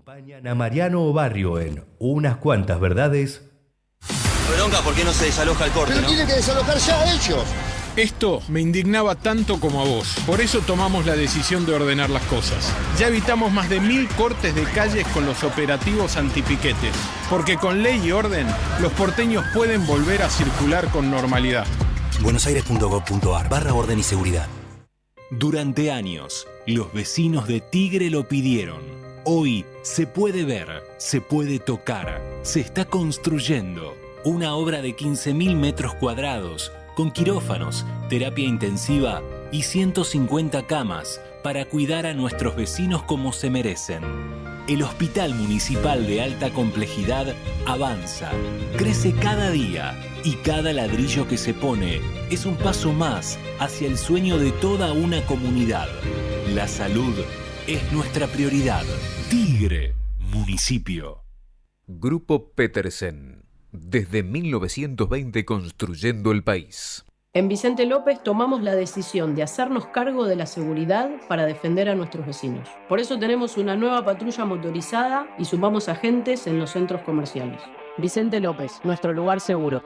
Acompañan a Mariano Barrio en Unas Cuantas Verdades. Bronca, ¿por qué no se desaloja el corte, Pero no? tienen que desalojar ya a ellos. Esto me indignaba tanto como a vos. Por eso tomamos la decisión de ordenar las cosas. Ya evitamos más de 1000 cortes de calles con los operativos antipiquetes. Porque con ley y orden, los porteños pueden volver a circular con normalidad. buenosaires.gov.ar/orden y seguridad. Durante años, los vecinos de Tigre lo pidieron. Hoy se puede ver, se puede tocar, se está construyendo una obra de 15.000 metros cuadrados con quirófanos, terapia intensiva y 150 camas para cuidar a nuestros vecinos como se merecen. El Hospital Municipal de Alta Complejidad avanza, crece cada día y cada ladrillo que se pone es un paso más hacia el sueño de toda una comunidad. La salud es nuestra prioridad. Tigre, municipio. Grupo Petersen. Desde 1920 construyendo el país. En Vicente López tomamos la decisión de hacernos cargo de la seguridad para defender a nuestros vecinos. Por eso tenemos una nueva patrulla motorizada y sumamos agentes en los centros comerciales. Vicente López, nuestro lugar seguro.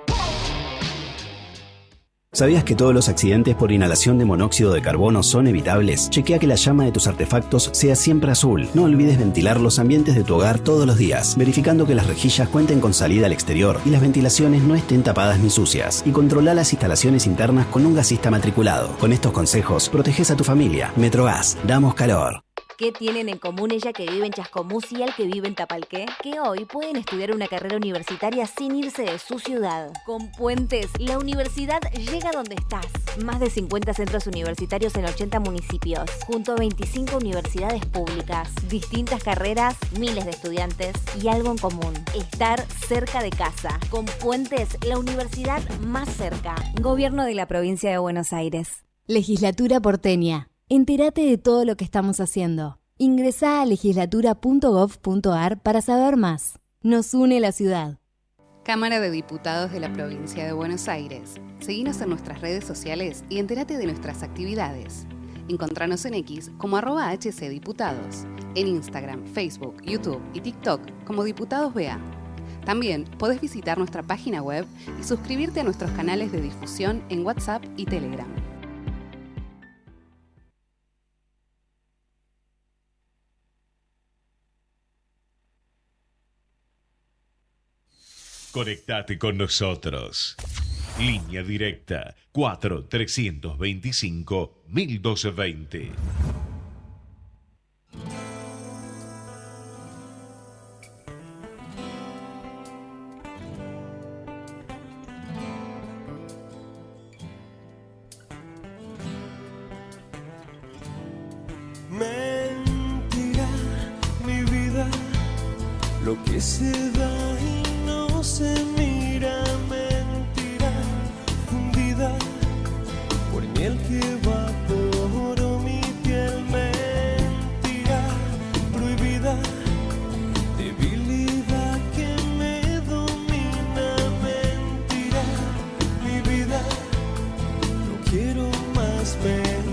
¿Sabías que todos los accidentes por inhalación de monóxido de carbono son evitables? Chequea que la llama de tus artefactos sea siempre azul. No olvides ventilar los ambientes de tu hogar todos los días, verificando que las rejillas cuenten con salida al exterior y las ventilaciones no estén tapadas ni sucias. Y controla las instalaciones internas con un gasista matriculado. Con estos consejos, proteges a tu familia. Metrogas, damos calor. ¿Qué tienen en común ella que vive en Chascomús y el que vive en Tapalqué? Que hoy pueden estudiar una carrera universitaria sin irse de su ciudad. Con Puentes, la universidad llega donde estás. Más de 50 centros universitarios en 80 municipios, junto a 25 universidades públicas. Distintas carreras, miles de estudiantes y algo en común: estar cerca de casa. Con Puentes, la universidad más cerca. Gobierno de la Provincia de Buenos Aires. Legislatura porteña. Entérate de todo lo que estamos haciendo. Ingresá a legislatura.gov.ar para saber más. Nos une la ciudad. Cámara de Diputados de la Provincia de Buenos Aires. Seguinos en nuestras redes sociales y entérate de nuestras actividades. Encontranos en X como @HCDiputados, en Instagram, Facebook, YouTube y TikTok como Diputados BA. También podés visitar nuestra página web y suscribirte a nuestros canales de difusión en WhatsApp y Telegram. Conectate con nosotros. Línea directa 4-325-1220. Mentira, mi vida, lo que se da y no se mira. Mentira, fundida por miel que evaporó mi piel. Mentira, prohibida, debilidad que me domina. Mentira, mi vida, no quiero más mentir.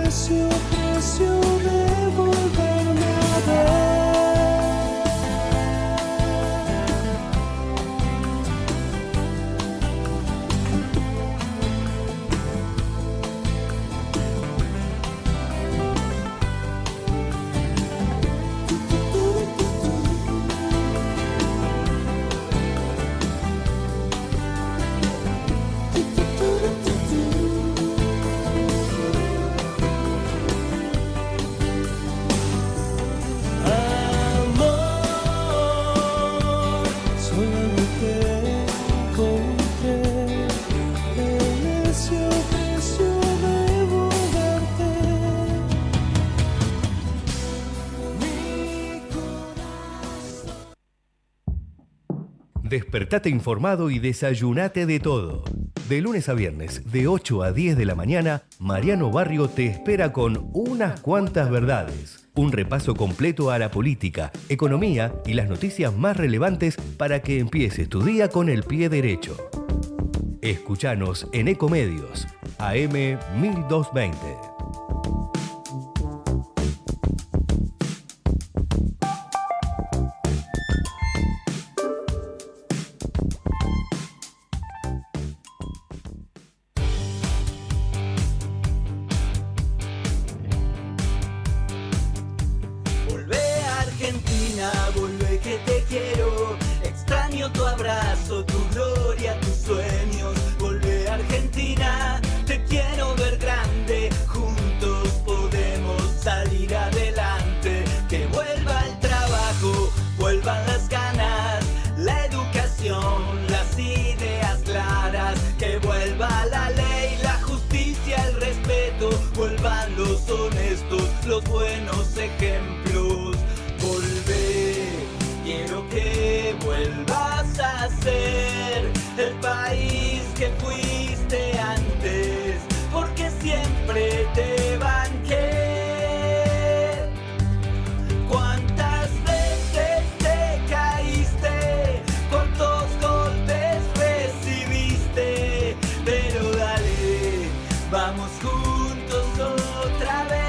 precio de volverme a ver. Despertate informado y desayunate de todo. De lunes a viernes, de 8 a 10 de la mañana, Mariano Barrio te espera con Unas Cuantas Verdades. Un repaso completo a la política, economía y las noticias más relevantes para que empieces tu día con el pie derecho. Escuchanos en Ecomedios, AM 1220. Los buenos ejemplos, volver, quiero que vuelvas a ser el país que fuiste antes, porque siempre te banqué. ¿Cuántas veces te caíste? ¿Cuántos golpes recibiste? Pero dale, vamos juntos otra vez.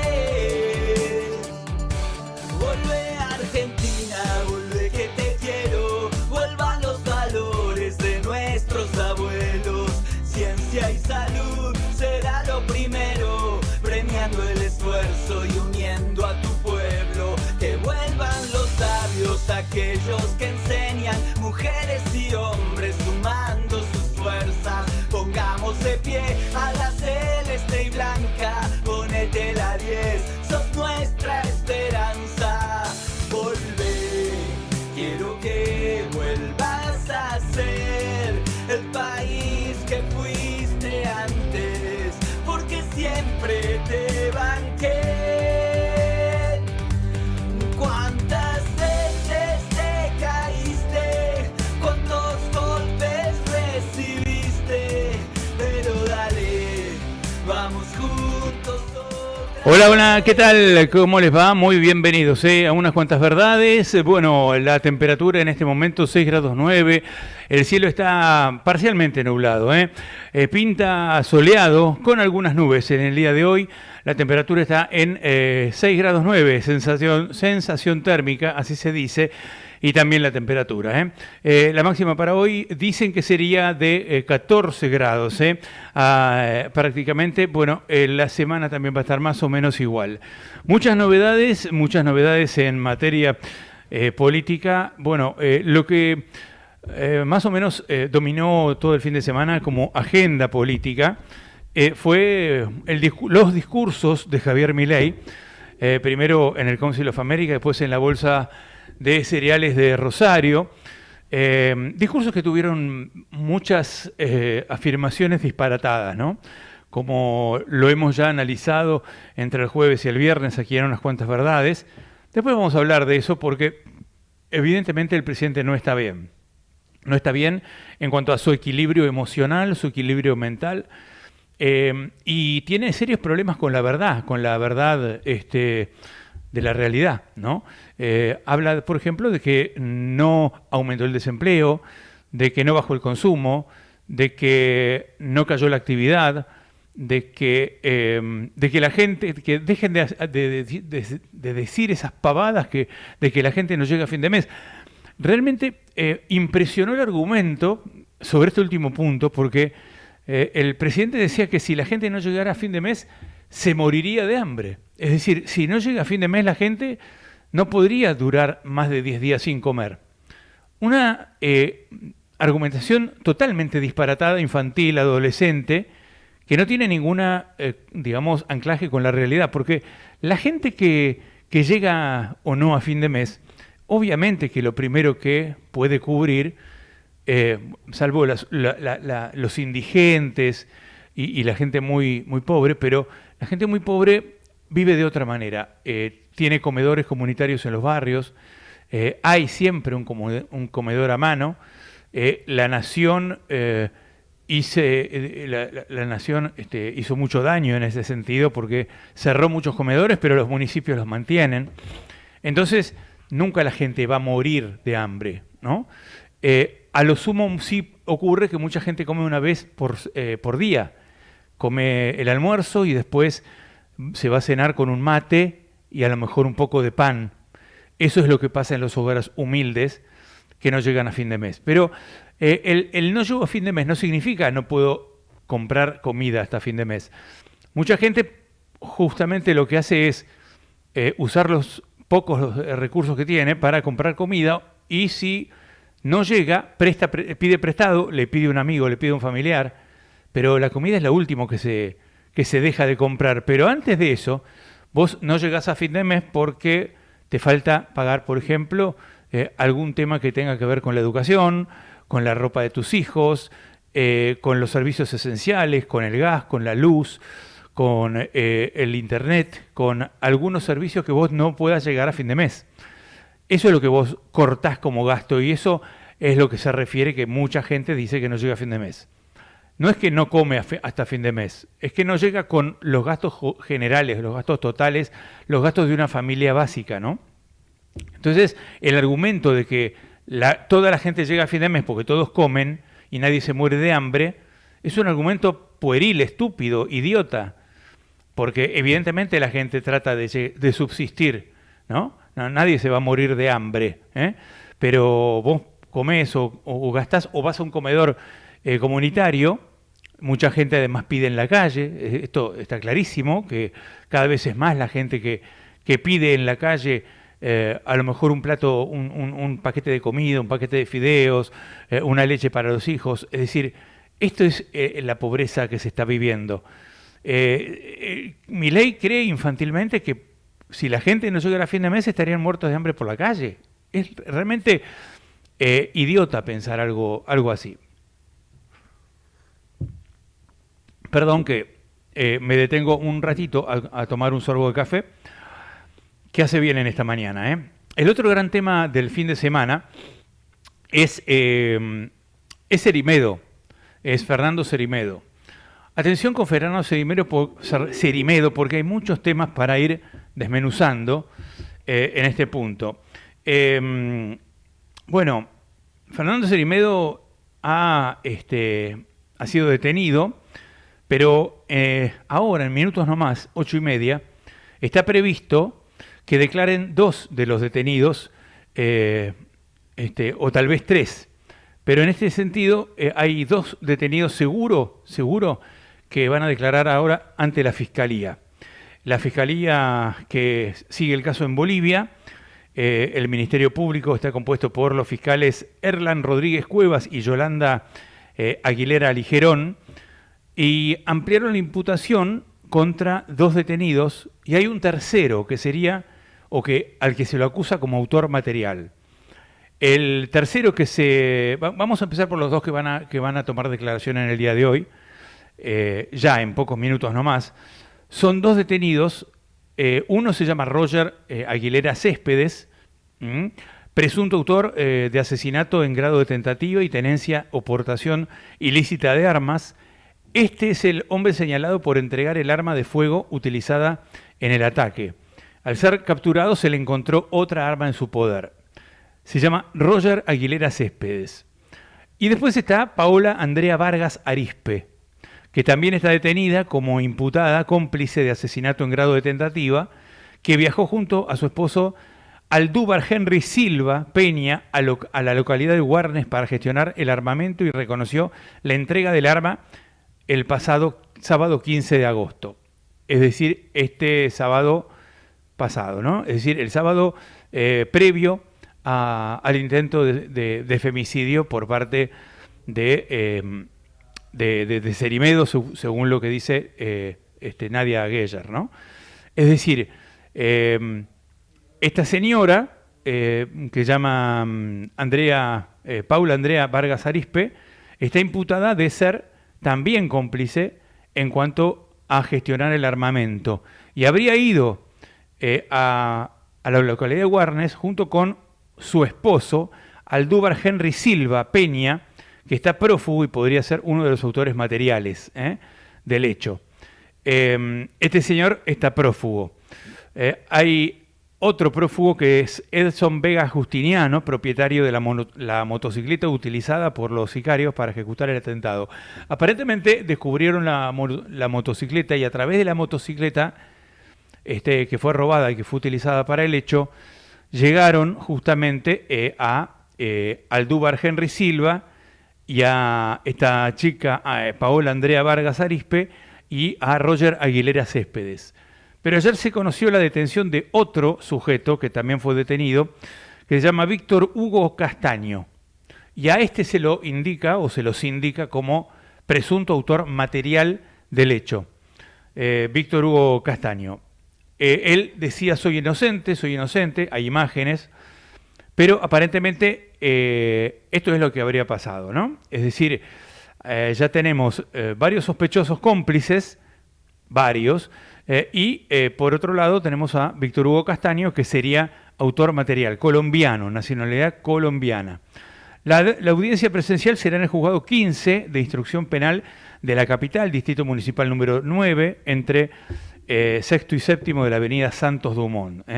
Vuelve a Argentina, vuelve que te quiero. Vuelvan los valores de nuestros abuelos. Ciencia y salud será lo primero, premiando el esfuerzo y uniendo a tu pueblo. Que vuelvan los sabios, aquellos que enseñan, mujeres y hombres sumando sus fuerzas. Pongamos de pie a la celeste y blanca, ponete la 10, sos nuestra esperanza. Volvé, quiero que vuelvas a ser el país que fuiste antes, porque siempre te banqué. ¿Cuántas veces te caíste? ¿Cuántos golpes recibiste? Pero dale, vamos juntos. Hola, hola, ¿qué tal? ¿Cómo les va? Muy bienvenidos a Unas Cuantas Verdades. Bueno, la temperatura en este momento 6 grados 9. El cielo está parcialmente nublado, pinta soleado con algunas nubes en el día de hoy. La temperatura está en 6 grados 9, sensación térmica, así se dice, y también la temperatura. La máxima para hoy dicen que sería de 14 grados. Prácticamente, bueno, la semana también va a estar más o menos igual. Muchas novedades en materia política. Bueno, lo que más o menos dominó todo el fin de semana como agenda política fue los discursos de Javier Milei, primero en el Council of America, después en la Bolsa de Cereales de Rosario, discursos que tuvieron muchas afirmaciones disparatadas, ¿no? Como lo hemos ya analizado entre el jueves y el viernes aquí en Unas Cuantas Verdades. Después vamos a hablar de eso porque evidentemente el presidente no está bien. No está bien en cuanto a su equilibrio emocional, su equilibrio mental, y tiene serios problemas con la verdad de la realidad, ¿no? Habla, por ejemplo, de que no aumentó el desempleo, de que no bajó el consumo, de que no cayó la actividad, de que la gente, que dejen de decir esas pavadas de que la gente no llega a fin de mes. Realmente impresionó el argumento sobre este último punto, porque el presidente decía que si la gente no llegara a fin de mes, se moriría de hambre. Es decir, si no llega a fin de mes, la gente no podría durar más de 10 días sin comer. Una argumentación totalmente disparatada, infantil, adolescente, que no tiene ninguna, digamos, anclaje con la realidad, porque la gente que llega o no a fin de mes, obviamente que lo primero que puede cubrir, salvo los indigentes y la gente muy, muy pobre, pero la gente muy pobre vive de otra manera. Tiene comedores comunitarios en los barrios, hay siempre un comedor a mano. La Nación hizo mucho daño en ese sentido porque cerró muchos comedores, pero los municipios los mantienen. Entonces, nunca la gente va a morir de hambre, ¿no? A lo sumo sí ocurre que mucha gente come una vez por día. Come el almuerzo y después se va a cenar con un mate y a lo mejor un poco de pan. Eso es lo que pasa en los hogares humildes que no llegan a fin de mes. Pero el no llego a fin de mes no significa no puedo comprar comida hasta fin de mes. Mucha gente justamente lo que hace es usar los pocos recursos que tiene para comprar comida, y si no llega, pide prestado, le pide un amigo, le pide un familiar, pero la comida es lo último que se deja de comprar. Pero antes de eso, vos no llegás a fin de mes porque te falta pagar, por ejemplo, algún tema que tenga que ver con la educación, con la ropa de tus hijos, con los servicios esenciales, con el gas, con la luz, con el internet, con algunos servicios que vos no puedas llegar a fin de mes. Eso es lo que vos cortás como gasto, y eso es lo que se refiere que mucha gente dice que no llega a fin de mes. No es que no come hasta fin de mes, es que no llega con los gastos generales, los gastos totales, los gastos de una familia básica, ¿no? Entonces, el argumento de que toda la gente llega a fin de mes porque todos comen y nadie se muere de hambre, es un argumento pueril, estúpido, idiota, porque evidentemente la gente trata de subsistir, ¿no? Nadie se va a morir de hambre, pero vos comés o gastás o vas a un comedor comunitario. Mucha gente además pide en la calle, esto está clarísimo, que cada vez es más la gente que pide en la calle a lo mejor un plato, un paquete de comida, un paquete de fideos, una leche para los hijos. Es decir, esto es la pobreza que se está viviendo. Milei cree infantilmente que si la gente no llega a fin de mes estarían muertos de hambre por la calle. Es realmente idiota pensar algo así. Perdón que me detengo un ratito a tomar un sorbo de café, que hace bien en esta mañana. El otro gran tema del fin de semana es Cerimedo, es Fernando Cerimedo. Atención con Fernando Cerimedo, porque hay muchos temas para ir desmenuzando en este punto. Bueno, Fernando Cerimedo ha sido detenido, pero ahora, en minutos nomás, 8:30, está previsto que declaren 2 de los detenidos, o tal vez 3. Pero en este sentido hay 2 detenidos seguro que van a declarar ahora ante la Fiscalía. La Fiscalía que sigue el caso en Bolivia, el Ministerio Público está compuesto por los fiscales Erlan Rodríguez Cuevas y Yolanda Aguilera Ligerón, y ampliaron la imputación contra 2 detenidos, y hay un tercero que sería, al que se lo acusa como autor material. El tercero vamos a empezar por los 2 que van a tomar declaración en el día de hoy, ya en pocos minutos nomás. Son 2 detenidos, uno se llama Roger Aguilera Céspedes, presunto autor de asesinato en grado de tentativa y tenencia o portación ilícita de armas. Este es el hombre señalado por entregar el arma de fuego utilizada en el ataque. Al ser capturado se le encontró otra arma en su poder. Se llama Roger Aguilera Céspedes. Y después está Paola Andrea Vargas Arispe, que también está detenida como imputada, cómplice de asesinato en grado de tentativa, que viajó junto a su esposo Aldúvar Henry Silva Peña a la localidad de Warnes para gestionar el armamento y reconoció la entrega del arma el pasado sábado 15 de agosto. Es decir, este sábado pasado, ¿no? Es decir, el sábado previo al intento de femicidio por parte de Cerimedo, según lo que dice Nadia Geyer, ¿no? Es decir, esta señora, que se llama Paula Andrea Vargas Arispe, está imputada de ser también cómplice en cuanto a gestionar el armamento. Y habría ido a la localidad de Warnes junto con su esposo, Aldúvar Henry Silva Peña, que está prófugo y podría ser uno de los autores materiales del hecho. Este señor está prófugo. Hay otro prófugo que es Edson Vega Justiniano, propietario de la motocicleta utilizada por los sicarios para ejecutar el atentado. Aparentemente descubrieron la motocicleta y a través de la motocicleta que fue robada y que fue utilizada para el hecho, llegaron justamente a Aldúvar Henry Silva y a esta chica, a Paola Andrea Vargas Arispe y a Roger Aguilera Céspedes. Pero ayer se conoció la detención de otro sujeto que también fue detenido, que se llama Víctor Hugo Castaño. Y a este se lo indica o se los indica como presunto autor material del hecho. Víctor Hugo Castaño. Él decía soy inocente, hay imágenes, pero aparentemente esto es lo que habría pasado, ¿no? Es decir, ya tenemos varios sospechosos cómplices, varios, y por otro lado tenemos a Víctor Hugo Castaño, que sería autor material, colombiano, nacionalidad colombiana. La audiencia presencial será en el juzgado 15 de instrucción penal de la capital, distrito municipal número 9, entre sexto y séptimo de la avenida Santos Dumont.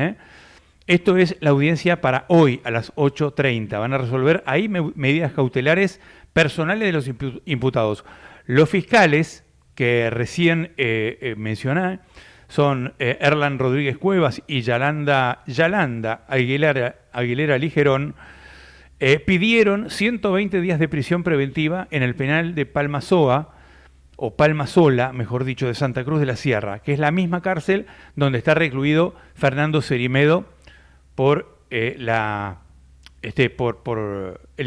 Esto es la audiencia para hoy a las 8:30. Van a resolver ahí medidas cautelares personales de los imputados. Los fiscales que recién mencioné son Erlan Rodríguez Cuevas y Yalanda Aguilera Ligerón, pidieron 120 días de prisión preventiva en el penal de Palma Sola, mejor dicho, de Santa Cruz de la Sierra, que es la misma cárcel donde está recluido Fernando Cerimedo por el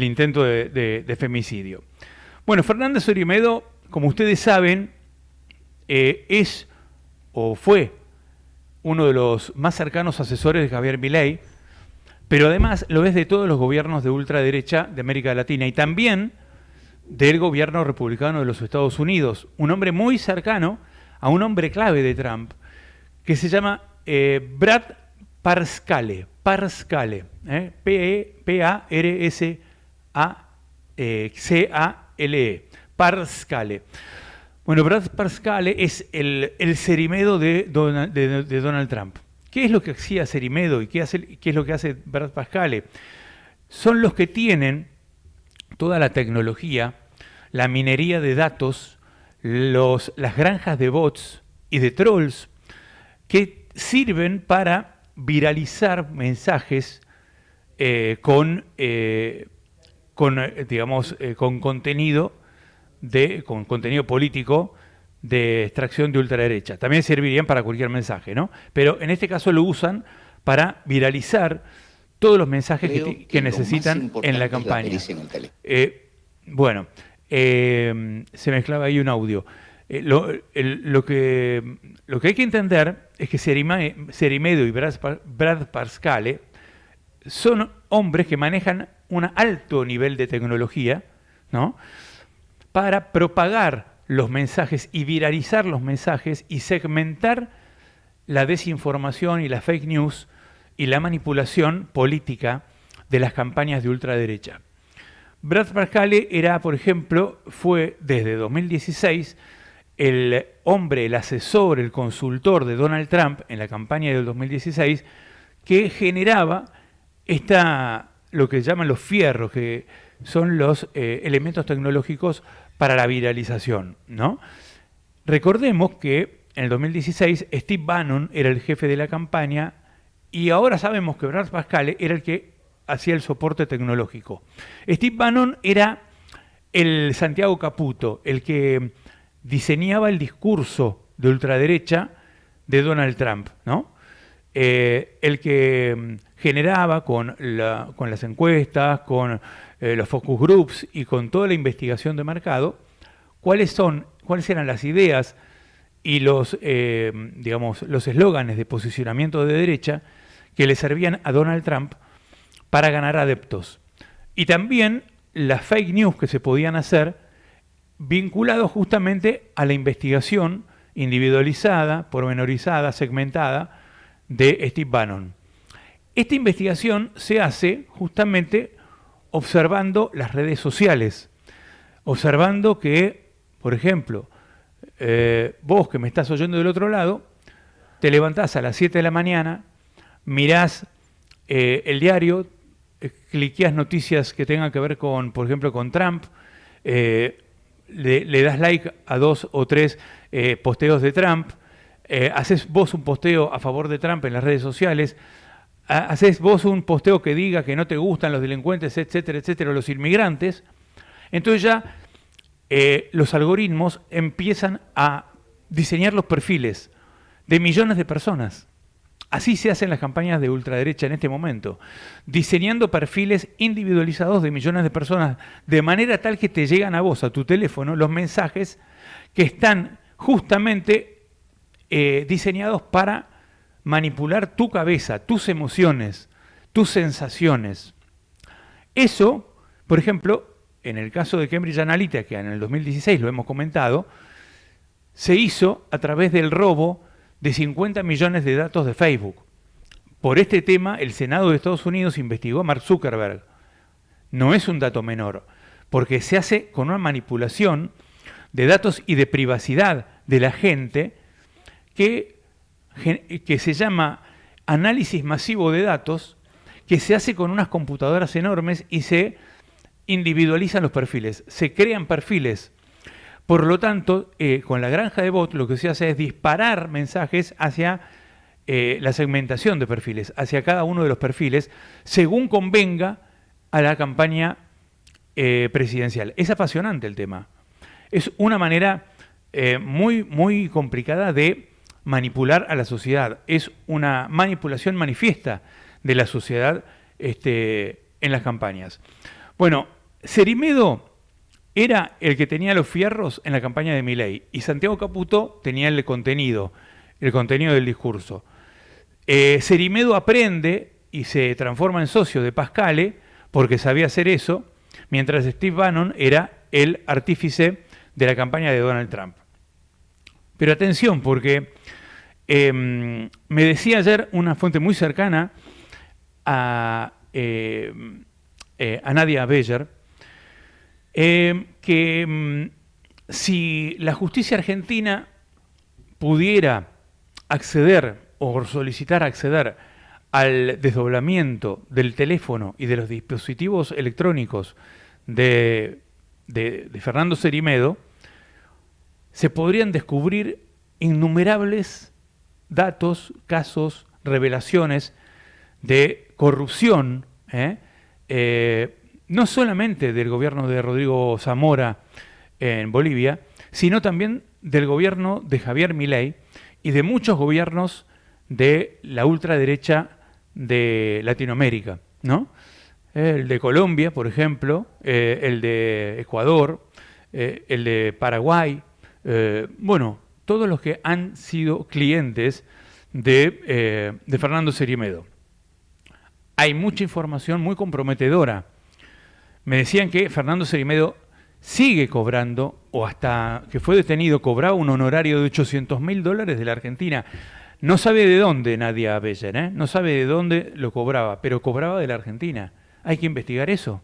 intento de femicidio. Bueno, Fernando Cerimedo, como ustedes saben, es o fue uno de los más cercanos asesores de Javier Milei, pero además lo es de todos los gobiernos de ultraderecha de América Latina y también del gobierno republicano de los Estados Unidos. Un hombre muy cercano a un hombre clave de Trump, que se llama Brad Parscale, P-A-R-S-A-C-A-L-E, Parscale. Bueno, Brad Parscale es el Cerimedo de Donald Trump. ¿Qué es lo que hacía Cerimedo y qué es lo que hace Brad Parscale? Son los que tienen toda la tecnología, la minería de datos, las granjas de bots y de trolls que sirven para viralizar mensajes con contenido político de extracción de ultraderecha. También servirían para cualquier mensaje, ¿no? Pero en este caso lo usan para viralizar todos los mensajes que necesitan en la campaña. Se mezclaba ahí un audio. Lo que hay que entender es que Cerimedo y Brad Parscale son hombres que manejan un alto nivel de tecnología, ¿no?, para propagar los mensajes y viralizar los mensajes y segmentar la desinformación y la fake news y la manipulación política de las campañas de ultraderecha. Brad Parscale fue desde 2016 el asesor, el consultor de Donald Trump en la campaña del 2016, que generaba lo que llaman los fierros, que son los elementos tecnológicos para la viralización, ¿no? Recordemos que en el 2016 Steve Bannon era el jefe de la campaña y ahora sabemos que Blaise Pascal era el que hacía el soporte tecnológico. Steve Bannon era el Santiago Caputo, el que diseñaba el discurso de ultraderecha de Donald Trump, ¿no? El que generaba con las encuestas, con los focus groups y con toda la investigación de mercado, cuáles eran las ideas y los eslóganes de posicionamiento de derecha que le servían a Donald Trump para ganar adeptos. Y también las fake news que se podían hacer vinculados justamente a la investigación individualizada, pormenorizada, segmentada de Steve Bannon. Esta investigación se hace justamente observando las redes sociales, observando que, por ejemplo, vos que me estás oyendo del otro lado, te levantás a las 7 de la mañana, mirás el diario, cliqueás noticias que tengan que ver con, por ejemplo, con Trump, le das like a 2 o 3 posteos de Trump, haces vos un posteo a favor de Trump en las redes sociales, haces vos un posteo que diga que no te gustan los delincuentes, etcétera, etcétera, los inmigrantes, entonces ya los algoritmos empiezan a diseñar los perfiles de millones de personas. Así se hacen las campañas de ultraderecha en este momento, diseñando perfiles individualizados de millones de personas, de manera tal que te llegan a vos, a tu teléfono, los mensajes que están justamente diseñados para manipular tu cabeza, tus emociones, tus sensaciones. Eso, por ejemplo, en el caso de Cambridge Analytica, que en el 2016 lo hemos comentado, se hizo a través del robo de 50 millones de datos de Facebook. Por este tema, el Senado de Estados Unidos investigó a Mark Zuckerberg. No es un dato menor, porque se hace con una manipulación de datos y de privacidad de la gente que se llama análisis masivo de datos, que se hace con unas computadoras enormes y se individualizan los perfiles, se crean perfiles. Por lo tanto, con la granja de bot lo que se hace es disparar mensajes hacia la segmentación de perfiles, hacia cada uno de los perfiles, según convenga a la campaña presidencial. Es apasionante el tema. Es una manera muy, muy complicada de manipular a la sociedad. Es una manipulación manifiesta de la sociedad en las campañas. Bueno, Cerimedo era el que tenía los fierros en la campaña de Milei y Santiago Caputo tenía el contenido del discurso. Cerimedo aprende y se transforma en socio de Pascal porque sabía hacer eso, mientras Steve Bannon era el artífice de la campaña de Donald Trump. Pero atención, porque me decía ayer una fuente muy cercana a Nadia Beyer, que si la justicia argentina pudiera acceder o solicitar acceder al desdoblamiento del teléfono y de los dispositivos electrónicos de Fernando Cerimedo, se podrían descubrir innumerables datos, casos, revelaciones de corrupción, no solamente del gobierno de Rodrigo Zamora en Bolivia, sino también del gobierno de Javier Milei y de muchos gobiernos de la ultraderecha de Latinoamérica, ¿no? El de Colombia, por ejemplo, el de Ecuador, el de Paraguay, bueno, todos los que han sido clientes de Fernando Cerimedo. Hay mucha información muy comprometedora. Me decían que Fernando Cerimedo sigue cobrando, o hasta que fue detenido, cobraba un honorario de $800.000 de la Argentina. No sabe de dónde Nadia Beyer, no sabe de dónde lo cobraba, pero cobraba de la Argentina. Hay que investigar eso.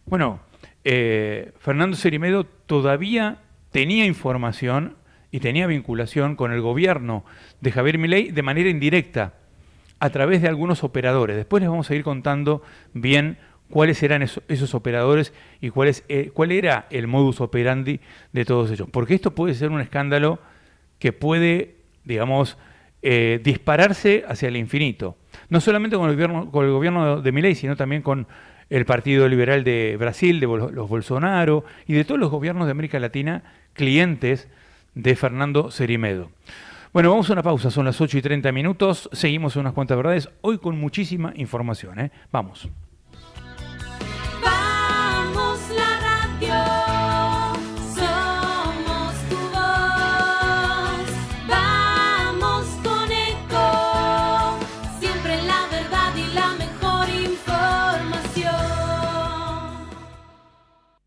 Bueno, Fernando Cerimedo todavía tenía información y tenía vinculación con el gobierno de Javier Milei de manera indirecta, a través de algunos operadores. Después les vamos a ir contando bien cuáles eran esos operadores y cuál era el modus operandi de todos ellos. Porque esto puede ser un escándalo que puede, digamos, dispararse hacia el infinito. No solamente con el gobierno de Milei, sino también con el Partido Liberal de Brasil, de los Bolsonaro y de todos los gobiernos de América Latina, clientes de Fernando Cerimedo. Bueno, vamos a una pausa, son las 8:30, seguimos en unas cuantas verdades, hoy con muchísima información, ¿eh? Vamos. Vamos la radio, somos tu voz, vamos con Eco, siempre la verdad y la mejor información.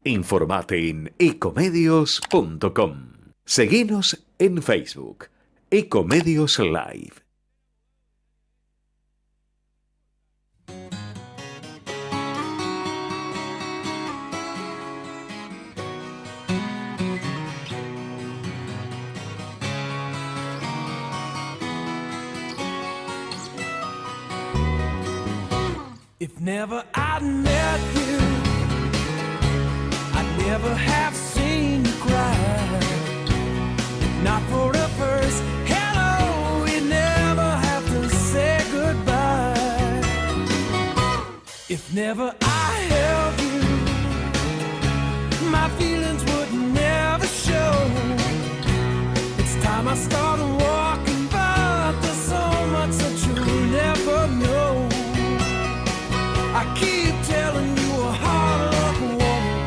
Informate en ecomedios.com. Seguinos en Facebook. Ecomedios Live. If never I'd met you, I'd never have seen you cry. If not for the first hello, we'd never have to say goodbye. If never I held you, my feelings would never show. It's time I started walking, but there's so much that you'll never know. I keep telling you a hard luck woman,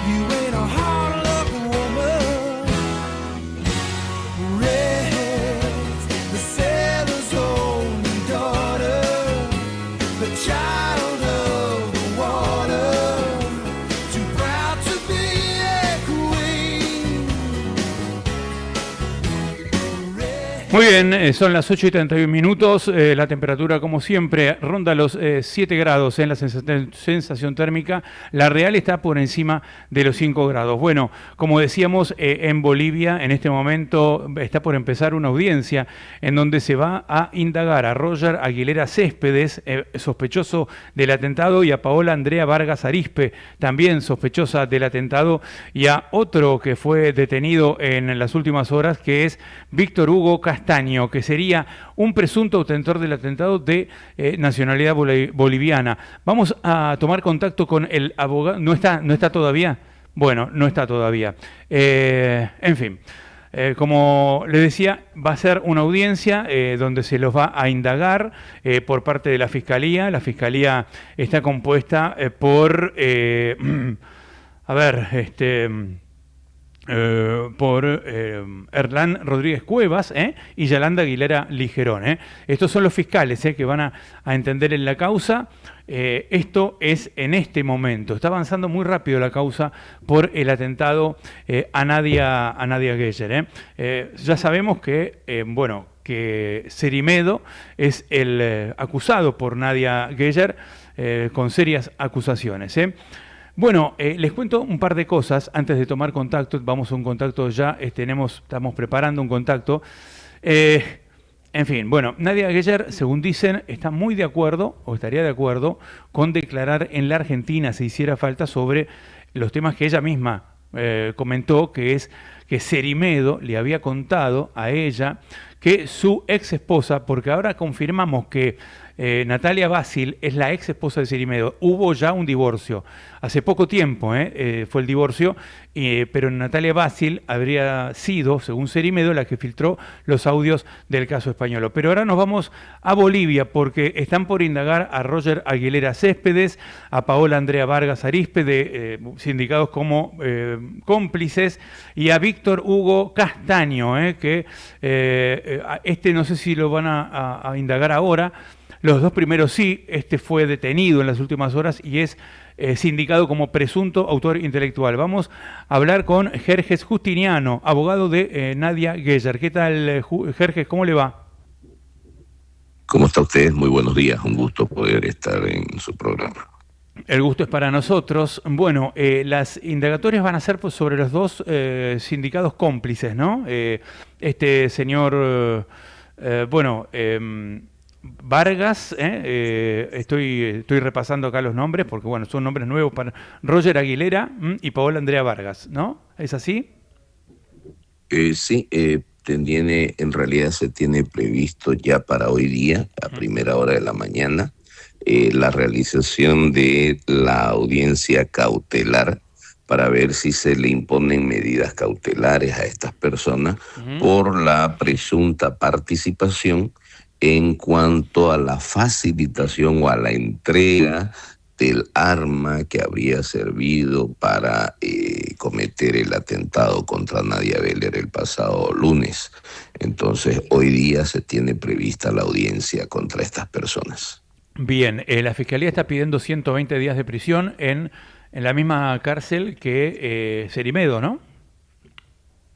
you ain't a hard luck woman. Red's the sailor's only daughter, the child of the water, too proud to be a queen. Muy bien, son las 8:31, la temperatura como siempre ronda los 7 grados en la sensación térmica, la real está por encima de los 5 grados. Bueno, como decíamos, en Bolivia en este momento está por empezar una audiencia en donde se va a indagar a Roger Aguilera Céspedes, sospechoso del atentado, y a Paola Andrea Vargas Arispe, también sospechosa del atentado, y a otro que fue detenido en las últimas horas, que es Víctor Hugo Castaño, que sería un presunto autor del atentado de nacionalidad boliviana. Vamos a tomar contacto con el abogado. ¿No está todavía? Bueno, no está todavía. En fin, como le decía, va a ser una audiencia donde se los va a indagar por parte de la Fiscalía. La Fiscalía está compuesta por... por Erlán Rodríguez Cuevas y Yolanda Aguilera Ligerón. Estos son los fiscales que van a entender en la causa. Esto es en este momento. Está avanzando muy rápido la causa por el atentado a Nadia Geyer. Ya sabemos que, que Cerimedo es el acusado por Nadia Geyer con serias acusaciones. Bueno, les cuento un par de cosas antes de tomar contacto. Vamos a un contacto ya, estamos preparando un contacto. En fin, bueno, Nadia Geyer, según dicen, está muy de acuerdo, o estaría de acuerdo, con declarar en la Argentina, si hiciera falta, sobre los temas que ella misma comentó, que es que Cerimedo le había contado a ella que su ex esposa, porque ahora confirmamos que Natalia Basil es la ex esposa de Cerimedo. Hubo ya un divorcio. Hace poco tiempo fue el divorcio, pero Natalia Basil habría sido, según Cerimedo, la que filtró los audios del caso Españolo. Pero ahora nos vamos a Bolivia porque están por indagar a Roger Aguilera Céspedes, a Paola Andrea Vargas Arispe, sindicados como cómplices, y a Víctor Hugo Castaño, que no sé si lo van a indagar ahora. Los dos primeros sí, fue detenido en las últimas horas y es sindicado como presunto autor intelectual. Vamos a hablar con Jerjes Justiniano, abogado de Nadia Geyer. ¿Qué tal, Jerjes? ¿Cómo le va? ¿Cómo está usted? Muy buenos días, un gusto poder estar en su programa. El gusto es para nosotros. Bueno, las indagatorias van a ser sobre los dos sindicados cómplices, ¿no? Señor, Vargas, estoy repasando acá los nombres porque bueno, son nombres nuevos para Roger Aguilera y Paola Andrea Vargas, ¿no? ¿Es así? Sí, en realidad se tiene previsto ya para hoy día, a primera hora de la mañana, la realización de la audiencia cautelar para ver si se le imponen medidas cautelares a estas personas por la presunta participación en cuanto a la facilitación o a la entrega del arma que habría servido para cometer el atentado contra Nadia Beller el pasado lunes. Entonces, hoy día se tiene prevista la audiencia contra estas personas. Bien, la Fiscalía está pidiendo 120 días de prisión en la misma cárcel que Cerimedo, ¿no?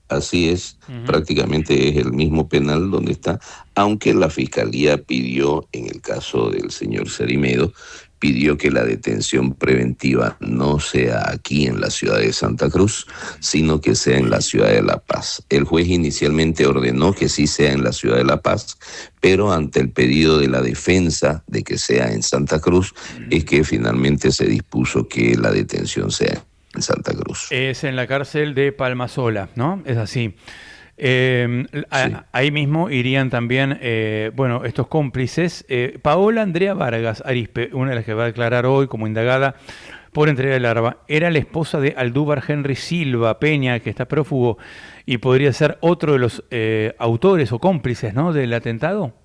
Así es, prácticamente es el mismo penal donde está, aunque la Fiscalía pidió, en el caso del señor Cerimedo, pidió que la detención preventiva no sea aquí en la ciudad de Santa Cruz, sino que sea en la ciudad de La Paz. El juez inicialmente ordenó que sí sea en la ciudad de La Paz, pero ante el pedido de la defensa de que sea en Santa Cruz, es que finalmente se dispuso que la detención sea en Santa Cruz. Es en la cárcel de Palmasola, ¿no? Es así. Sí. Ahí mismo irían también, estos cómplices. Paola Andrea Vargas Arispe, una de las que va a declarar hoy como indagada por entrega del arma, era la esposa de Aldúvar Henry Silva Peña, que está prófugo y podría ser otro de los autores o cómplices, ¿no?, del atentado.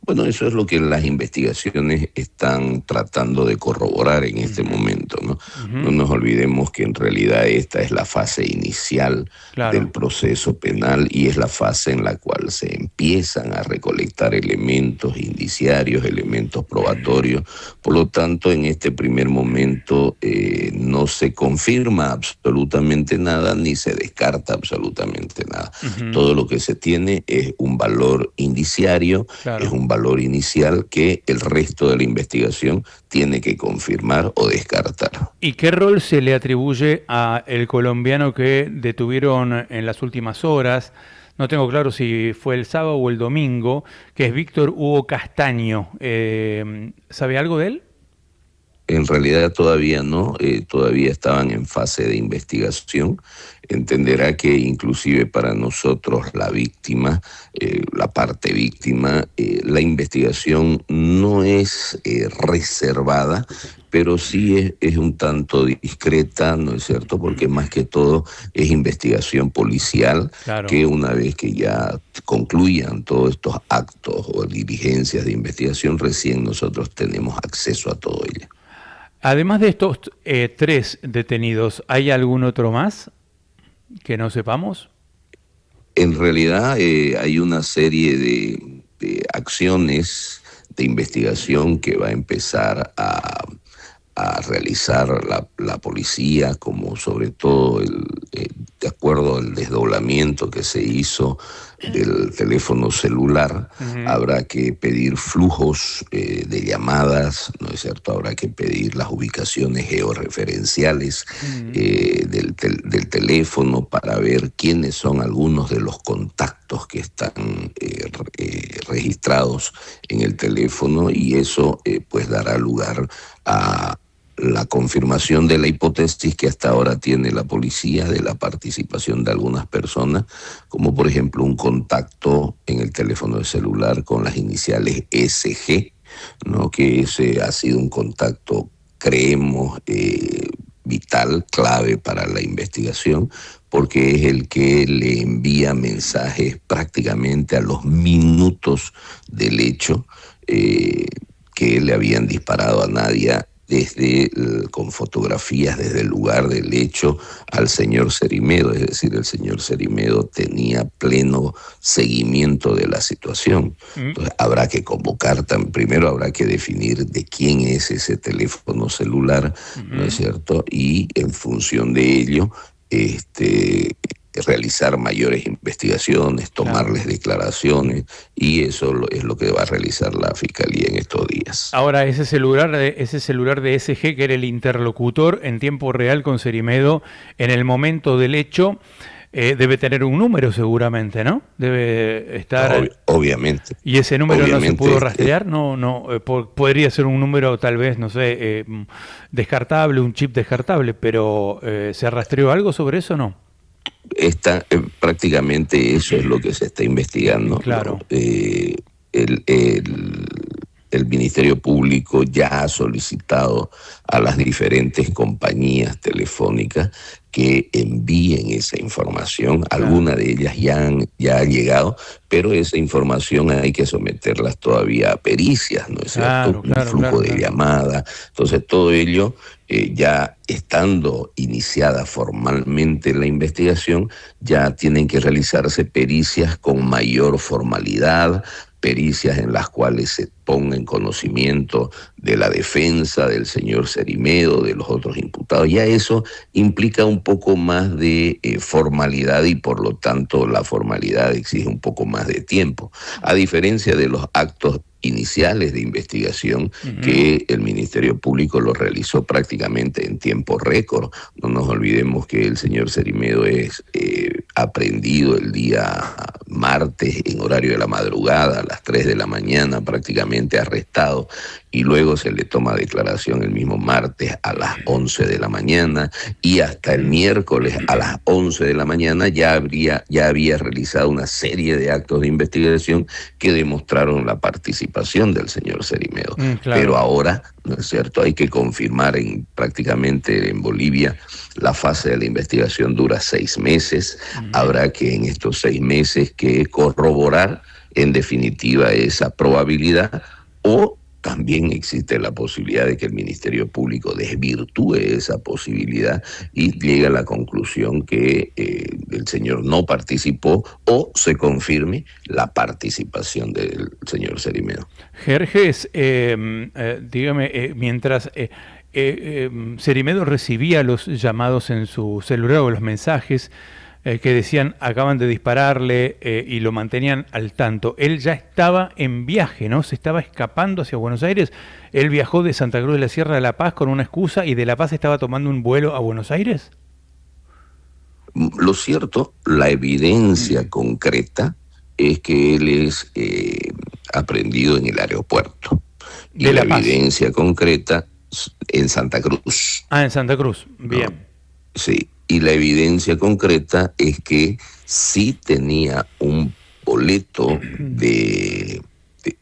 Bueno, eso es lo que las investigaciones están tratando de corroborar en este momento, ¿no? No nos olvidemos que en realidad esta es la fase inicial del proceso penal y es la fase en la cual se empiezan a recolectar elementos indiciarios, elementos probatorios. Por lo tanto, en este primer momento no se confirma absolutamente nada ni se descarta absolutamente nada. Todo lo que se tiene es un valor indiciario, es un valor inicial que el resto de la investigación tiene que confirmar o descartar. ¿Y qué rol se le atribuye a el colombiano que detuvieron en las últimas horas? No tengo claro si fue el sábado o el domingo, que es Víctor Hugo Castaño. ¿Sabe algo de él? En realidad todavía no, todavía estaban en fase de investigación. Entenderá que inclusive para nosotros la víctima, la parte víctima, la investigación no es reservada, pero sí es un tanto discreta, ¿no es cierto? Porque más que todo es investigación policial, que una vez que ya concluyan todos estos actos o diligencias de investigación, recién nosotros tenemos acceso a todo ello. Además de estos 3 detenidos, ¿hay algún otro más que no sepamos? En realidad hay una serie de acciones de investigación que va a empezar a realizar la policía, como sobre todo de acuerdo al desdoblamiento que se hizo del teléfono celular, habrá que pedir flujos de llamadas, ¿no es cierto? Habrá que pedir las ubicaciones georreferenciales del teléfono para ver quiénes son algunos de los contactos que están registrados en el teléfono, y eso pues dará lugar a la confirmación de la hipótesis que hasta ahora tiene la policía de la participación de algunas personas, como por ejemplo un contacto en el teléfono de celular con las iniciales SG, ¿no? Que ese ha sido un contacto, creemos, vital, clave para la investigación, porque es el que le envía mensajes prácticamente a los minutos del hecho que le habían disparado a Nadia, con fotografías desde el lugar del hecho al señor Cerimedo. Es decir, el señor Cerimedo tenía pleno seguimiento de la situación. Entonces habrá que convocar, primero habrá que definir de quién es ese teléfono celular, ¿no es cierto? Y en función de ello, realizar mayores investigaciones, tomarles declaraciones, y eso es lo que va a realizar la Fiscalía en estos días. Ahora, ese celular de SG, que era el interlocutor en tiempo real con Cerimedo en el momento del hecho, debe tener un número seguramente, ¿no? Debe estar... Obviamente. ¿Y ese número no se pudo Obviamente, rastrear? Podría ser un número tal vez, no sé, descartable, un chip descartable, pero ¿se rastreó algo sobre eso o no? Prácticamente eso es lo que se está investigando. Claro. ¿No? El Ministerio Público ya ha solicitado a las diferentes compañías telefónicas que envíen esa información. Algunas de ellas ya ha llegado, pero esa información hay que someterlas todavía a pericias, ¿no es cierto? Un flujo de llamadas. Entonces, todo ello, ya estando iniciada formalmente la investigación, ya tienen que realizarse pericias con mayor formalidad, pericias en las cuales se ponga en conocimiento de la defensa del señor Cerimedo, de los otros imputados. Ya eso implica un poco más de formalidad y por lo tanto la formalidad exige un poco más de tiempo. A diferencia de los actos iniciales de investigación que el Ministerio Público lo realizó prácticamente en tiempo récord. No nos olvidemos que el señor Cerimedo es aprehendido el día martes en horario de la madrugada, a las 3 de la mañana, prácticamente arrestado, y luego se le toma declaración el mismo martes a las 11 de la mañana, y hasta el miércoles a las 11 de la mañana ya había realizado una serie de actos de investigación que demostraron la participación del señor Cerimedo. Claro. Pero ahora, ¿no es cierto?, hay que confirmar prácticamente en Bolivia la fase de la investigación dura 6 meses. Habrá que en estos 6 meses que corroborar en definitiva esa probabilidad, o también existe la posibilidad de que el Ministerio Público desvirtúe esa posibilidad y llegue a la conclusión que el señor no participó, o se confirme la participación del señor Cerimedo. Jerjes, dígame, mientras Cerimedo recibía los llamados en su celular o los mensajes que decían acaban de dispararle y lo mantenían al tanto, él ya estaba en viaje, ¿no? Se estaba escapando hacia Buenos Aires. Él viajó de Santa Cruz de la Sierra a La Paz con una excusa y de La Paz estaba tomando un vuelo a Buenos Aires. Lo cierto, la evidencia concreta es que él es aprehendido en el aeropuerto. Y la evidencia concreta en Santa Cruz. Ah, en Santa Cruz, bien. ¿No? Sí, y la evidencia concreta es que sí tenía un boleto de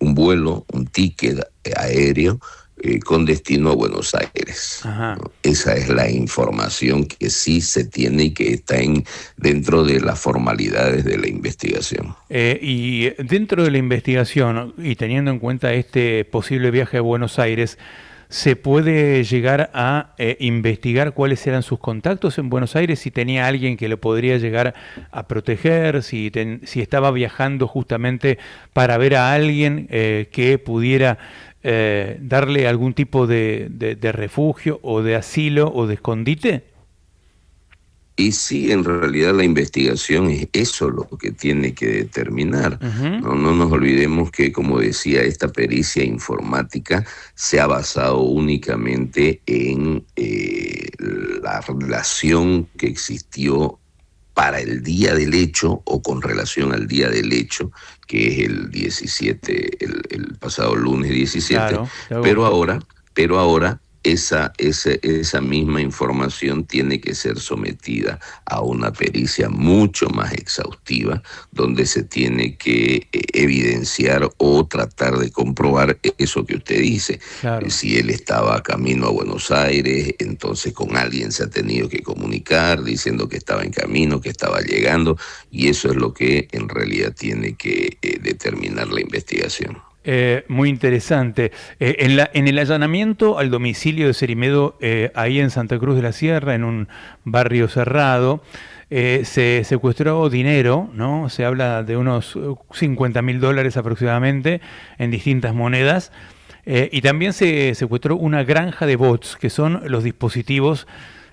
un vuelo, un ticket aéreo con destino a Buenos Aires. ¿No? Esa es la información que sí se tiene y que está dentro de las formalidades de la investigación. Y dentro de la investigación, y teniendo en cuenta este posible viaje a Buenos Aires, ¿se puede llegar a investigar cuáles eran sus contactos en Buenos Aires? Si tenía alguien que lo podría llegar a proteger, si estaba viajando justamente para ver a alguien que pudiera darle algún tipo de refugio o de asilo o de escondite. Y sí, en realidad la investigación es eso lo que tiene que determinar. No nos olvidemos que, como decía, esta pericia informática se ha basado únicamente en la relación que existió para el día del hecho o con relación al día del hecho, que es el 17, el pasado lunes 17, pero ahora esa misma información tiene que ser sometida a una pericia mucho más exhaustiva, donde se tiene que evidenciar o tratar de comprobar eso que usted dice. Claro. Si él estaba camino a Buenos Aires, entonces con alguien se ha tenido que comunicar diciendo que estaba en camino, que estaba llegando, y eso es lo que en realidad tiene que determinar la investigación. Muy interesante. En el allanamiento al domicilio de Cerimedo, ahí en Santa Cruz de la Sierra, en un barrio cerrado, se secuestró dinero, ¿no? Se habla de unos $50.000 aproximadamente en distintas monedas, y también se secuestró una granja de bots, que son los dispositivos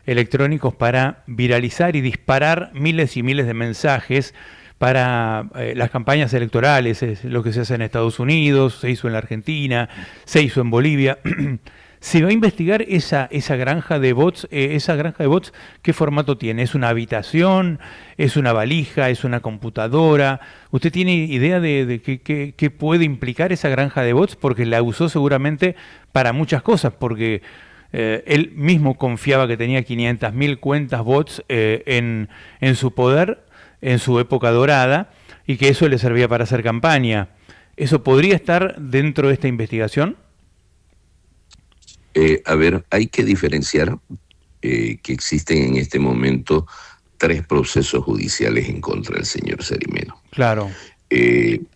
electrónicos para viralizar y disparar miles y miles de mensajes para las campañas electorales. Es lo que se hace en Estados Unidos, se hizo en la Argentina, se hizo en Bolivia. ¿Se va a investigar esa granja de bots? ¿Esa granja de bots qué formato tiene? ¿Es una habitación? ¿Es una valija? ¿Es una computadora? ¿Usted tiene idea de qué puede implicar esa granja de bots? Porque la usó seguramente para muchas cosas, porque él mismo confiaba que tenía 500.000 cuentas bots en su poder, en su época dorada, y que eso le servía para hacer campaña. ¿Eso podría estar dentro de esta investigación? A ver, hay que diferenciar que existen en este momento 3 procesos judiciales en contra del señor Cerimedo. Claro.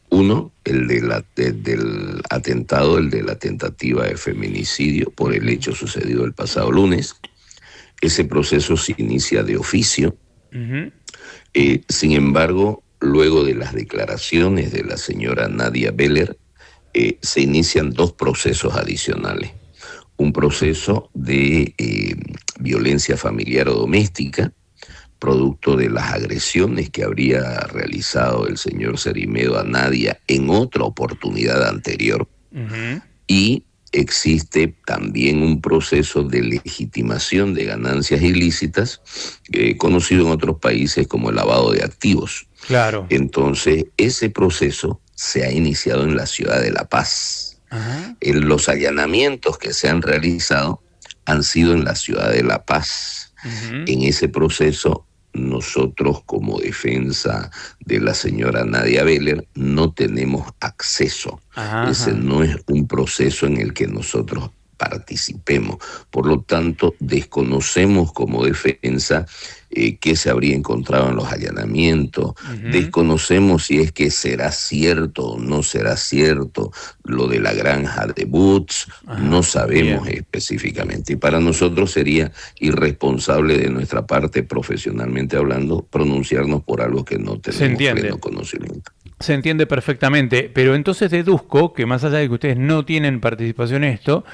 Uno, el del atentado, el de la tentativa de feminicidio por el hecho sucedido el pasado lunes. Ese proceso se inicia de oficio. Sin embargo, luego de las declaraciones de la señora Nadia Beller, se inician 2 procesos adicionales. Un proceso de violencia familiar o doméstica, producto de las agresiones que habría realizado el señor Cerimedo a Nadia en otra oportunidad anterior. Y existe también un proceso de legitimación de ganancias ilícitas, conocido en otros países como el lavado de activos. Claro. Entonces, ese proceso se ha iniciado en la ciudad de La Paz. Los allanamientos que se han realizado han sido en la ciudad de La Paz. En ese proceso, nosotros como defensa de la señora Nadia Beller no tenemos acceso. Ese no es un proceso en el que nosotros participemos. Por lo tanto, desconocemos como defensa qué se habría encontrado en los allanamientos. Desconocemos si es que será cierto o no será cierto lo de la granja de bots. No sabemos específicamente. Y para nosotros sería irresponsable de nuestra parte, profesionalmente hablando, pronunciarnos por algo que no tenemos pleno conocimiento. Se entiende perfectamente, pero entonces deduzco que más allá de que ustedes no tienen participación en esto,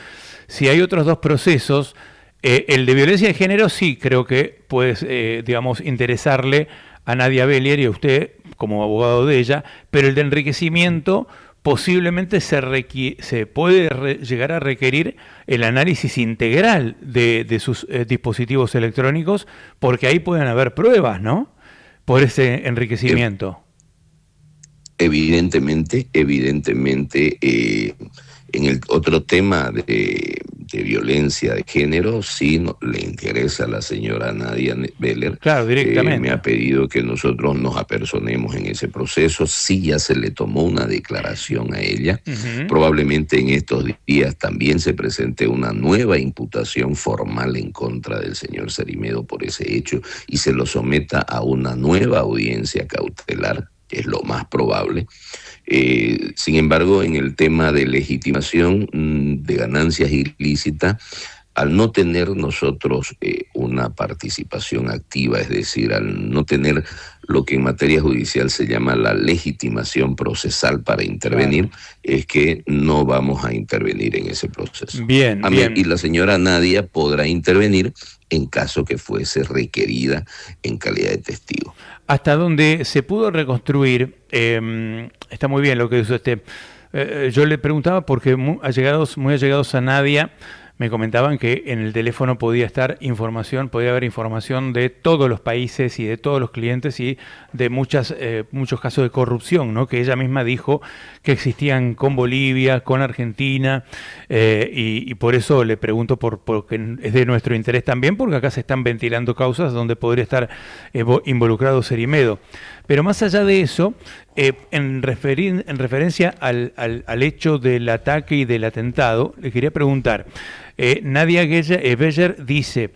si hay otros 2 procesos, el de violencia de género sí creo que puede, digamos, interesarle a Nadia Beller y a usted como abogado de ella, pero el de enriquecimiento posiblemente se puede llegar a requerir el análisis integral de sus dispositivos electrónicos, porque ahí pueden haber pruebas, ¿no? Por ese enriquecimiento. Evidentemente, en el otro tema de violencia de género, sí le interesa a la señora Nadia Beller. Claro, directamente. Me ha pedido que nosotros nos apersonemos en ese proceso. Sí, ya se le tomó una declaración a ella. Probablemente en estos días también se presente una nueva imputación formal en contra del señor Cerimedo por ese hecho y se lo someta a una nueva audiencia cautelar, que es lo más probable. Sin embargo, en el tema de legitimación de ganancias ilícitas, al no tener nosotros una participación activa, es decir, al no tener lo que en materia judicial se llama la legitimación procesal para intervenir, es que no vamos a intervenir en ese proceso. Bien. Y la señora Nadia podrá intervenir en caso que fuese requerida en calidad de testigo. Hasta donde se pudo reconstruir, está muy bien lo que dice usted. Yo le preguntaba porque muy allegados a Nadia me comentaban que en el teléfono podía haber información de todos los países y de todos los clientes y de muchos casos de corrupción, ¿no? Que ella misma dijo que existían con Bolivia, con Argentina, y por eso le pregunto porque es de nuestro interés también, porque acá se están ventilando causas donde podría estar involucrado Cerimedo. Pero más allá de eso, en referencia al hecho del ataque y del atentado, le quería preguntar, Nadia Beller dice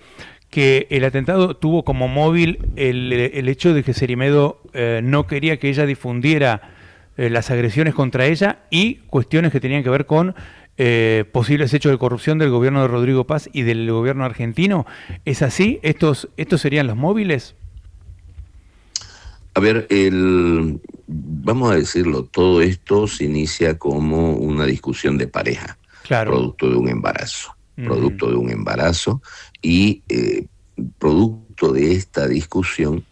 que el atentado tuvo como móvil el hecho de que Cerimedo no quería que ella difundiera las agresiones contra ella y cuestiones que tenían que ver con posibles hechos de corrupción del gobierno de Rodrigo Paz y del gobierno argentino. ¿Es así? ¿Estos serían los móviles? A ver, vamos a decirlo, todo esto se inicia como una discusión de pareja, producto de un embarazo. Producto de un embarazo y producto de esta discusión,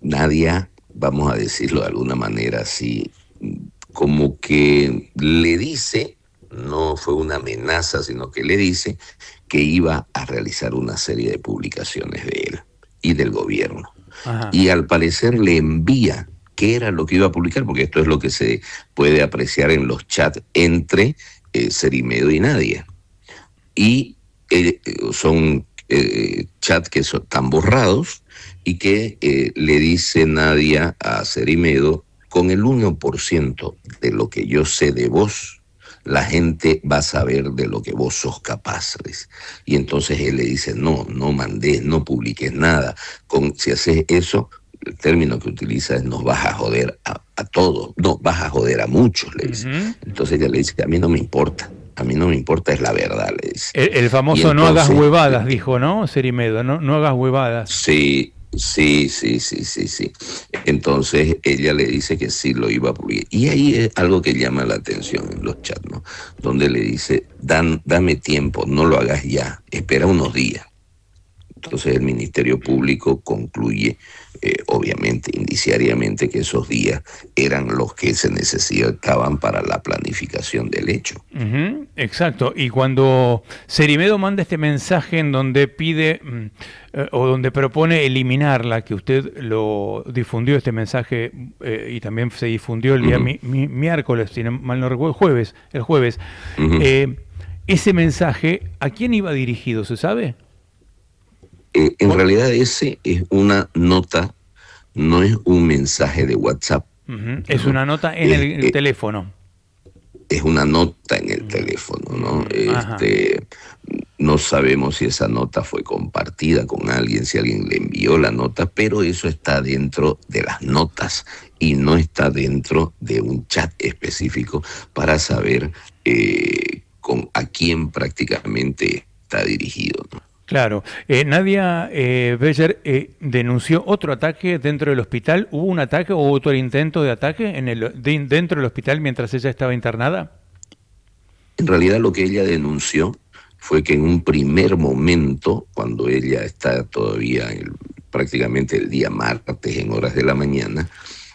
Nadia, vamos a decirlo de alguna manera así, como que le dice no fue una amenaza, sino que le dice que iba a realizar una serie de publicaciones de él y del gobierno. Ajá. Y al parecer le envía qué era lo que iba a publicar, porque esto es lo que se puede apreciar en los chats entre Cerimedo y Nadia. Y son chats que están borrados y que le dice Nadia a Cerimedo: con el 1% de lo que yo sé de vos, la gente va a saber de lo que vos sos capaces. Y entonces él le dice: no mandes, no publiques nada. Si haces eso, el término que utiliza es: nos vas a joder a todos, no, vas a joder a muchos, le dice. Entonces ella le dice: a mí no me importa, es la verdad, le dice. El famoso no hagas huevadas, dijo, ¿no? Cerimedo, no hagas huevadas. Sí. Entonces ella le dice que sí lo iba a publicar. Y ahí es algo que llama la atención en los chats, ¿no? Donde le dice: dame tiempo, no lo hagas ya, espera unos días. Entonces el Ministerio Público concluye, obviamente, indiciariamente, que esos días eran los que se necesitaban para la planificación del hecho. Exacto. Y cuando Cerimedo manda este mensaje en donde pide o donde propone eliminarla, que usted lo difundió, este mensaje, y también se difundió el día miércoles, si no mal no recuerdo, el jueves. Ese mensaje, ¿a quién iba dirigido? ¿Se sabe? En realidad ese es una nota, no es un mensaje de WhatsApp. Es una nota en el teléfono. Es una nota en el teléfono, ¿no? No sabemos si esa nota fue compartida con alguien, si alguien le envió la nota, pero eso está dentro de las notas y no está dentro de un chat específico para saber a quién prácticamente está dirigido, ¿no? Claro. Nadia Beller denunció otro ataque dentro del hospital. ¿Hubo un ataque o otro intento de ataque dentro del hospital mientras ella estaba internada? En realidad lo que ella denunció fue que en un primer momento, cuando ella está todavía prácticamente el día martes en horas de la mañana,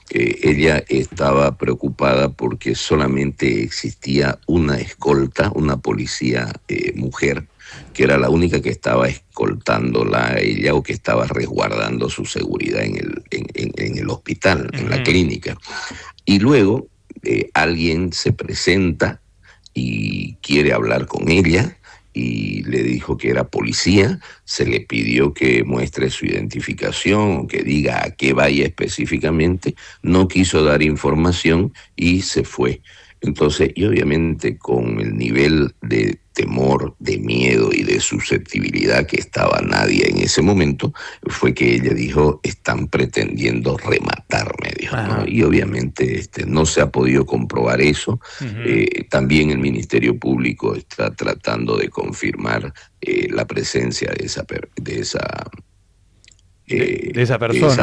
ella estaba preocupada porque solamente existía una escolta, una policía mujer, que era la única que estaba escoltándola a ella o que estaba resguardando su seguridad en el hospital, en la clínica. Y luego alguien se presenta y quiere hablar con ella y le dijo que era policía, se le pidió que muestre su identificación o que diga a qué vaya específicamente, no quiso dar información y se fue. Entonces, y obviamente con el nivel de temor, de miedo y de susceptibilidad que estaba Nadia en ese momento, fue que ella dijo: están pretendiendo rematarme, dijo, ¿no? Y obviamente no se ha podido comprobar eso. También el Ministerio Público está tratando de confirmar la presencia de esa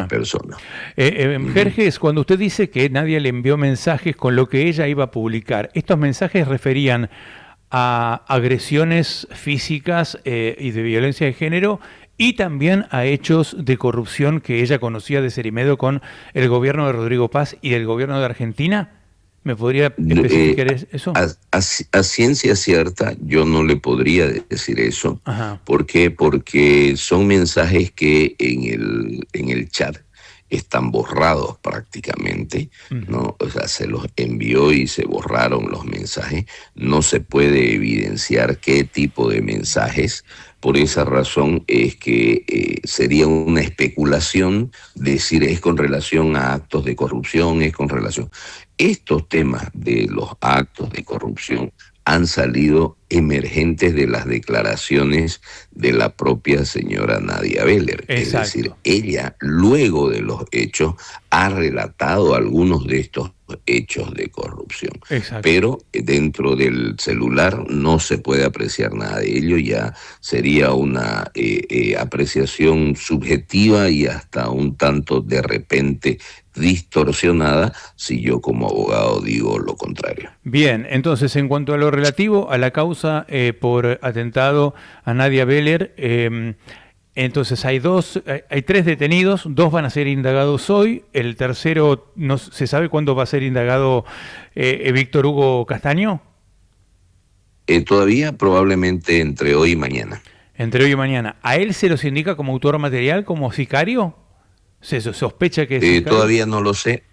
persona. Jerjes, cuando usted dice que Nadia le envió mensajes con lo que ella iba a publicar, ¿estos mensajes referían a agresiones físicas y de violencia de género y también a hechos de corrupción que ella conocía de Cerimedo con el gobierno de Rodrigo Paz y el gobierno de Argentina? ¿Me podría especificar eso? A ciencia cierta yo no le podría decir eso. Ajá. ¿Por qué? Porque son mensajes que en el chat están borrados prácticamente, ¿no? O sea, se los envió y se borraron los mensajes. No se puede evidenciar qué tipo de mensajes. Por esa razón es que sería una especulación decir es con relación a actos de corrupción, es con relación. Estos temas de los actos de corrupción han salido emergentes de las declaraciones de la propia señora Nadia Beller. Exacto. Es decir, ella, luego de los hechos, ha relatado algunos de estos hechos de corrupción. Exacto. Pero dentro del celular no se puede apreciar nada de ello, ya sería una apreciación subjetiva y hasta un tanto de repente distorsionada si yo como abogado digo lo contrario. Bien, entonces en cuanto a lo relativo a la causa por atentado a Nadia Beller, entonces hay 3 detenidos, 2 van a ser indagados hoy, el tercero no se sabe cuándo va a ser indagado Víctor Hugo Castaño. Todavía probablemente entre hoy y mañana. Entre hoy y mañana. ¿A él se los indica como autor material, como sicario? ¿Se sospecha que es sicario? Todavía no lo sé,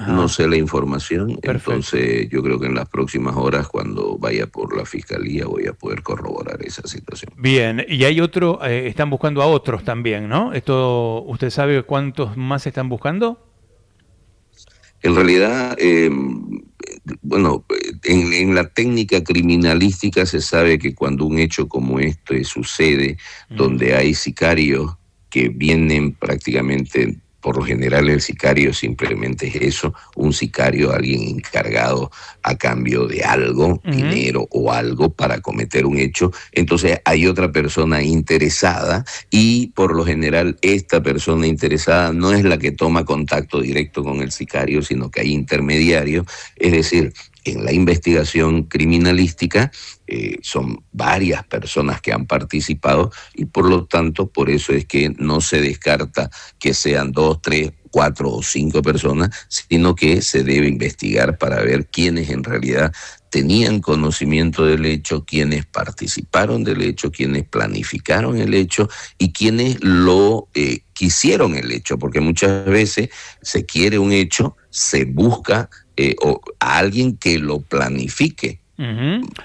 Ajá. no sé la información. Perfecto. Entonces yo creo que en las próximas horas, cuando vaya por la fiscalía, voy a poder corroborar esa situación. Bien, y hay otro, están buscando a otros también, ¿no? Esto, ¿usted sabe cuántos más están buscando? En realidad, bueno, en la técnica criminalística se sabe que cuando un hecho como este sucede, donde hay sicarios que vienen prácticamente, por lo general el sicario simplemente es eso, un sicario, alguien encargado a cambio de algo, dinero o algo para cometer un hecho, entonces hay otra persona interesada y por lo general esta persona interesada no es la que toma contacto directo con el sicario, sino que hay intermediarios, es decir, en la investigación criminalística son varias personas que han participado y por lo tanto por eso es que no se descarta que sean 2, 3, 4 o 5 personas, sino que se debe investigar para ver quiénes en realidad tenían conocimiento del hecho, quiénes participaron del hecho, quiénes planificaron el hecho y quiénes lo quisieron el hecho, porque muchas veces se quiere un hecho, se busca a alguien que lo planifique.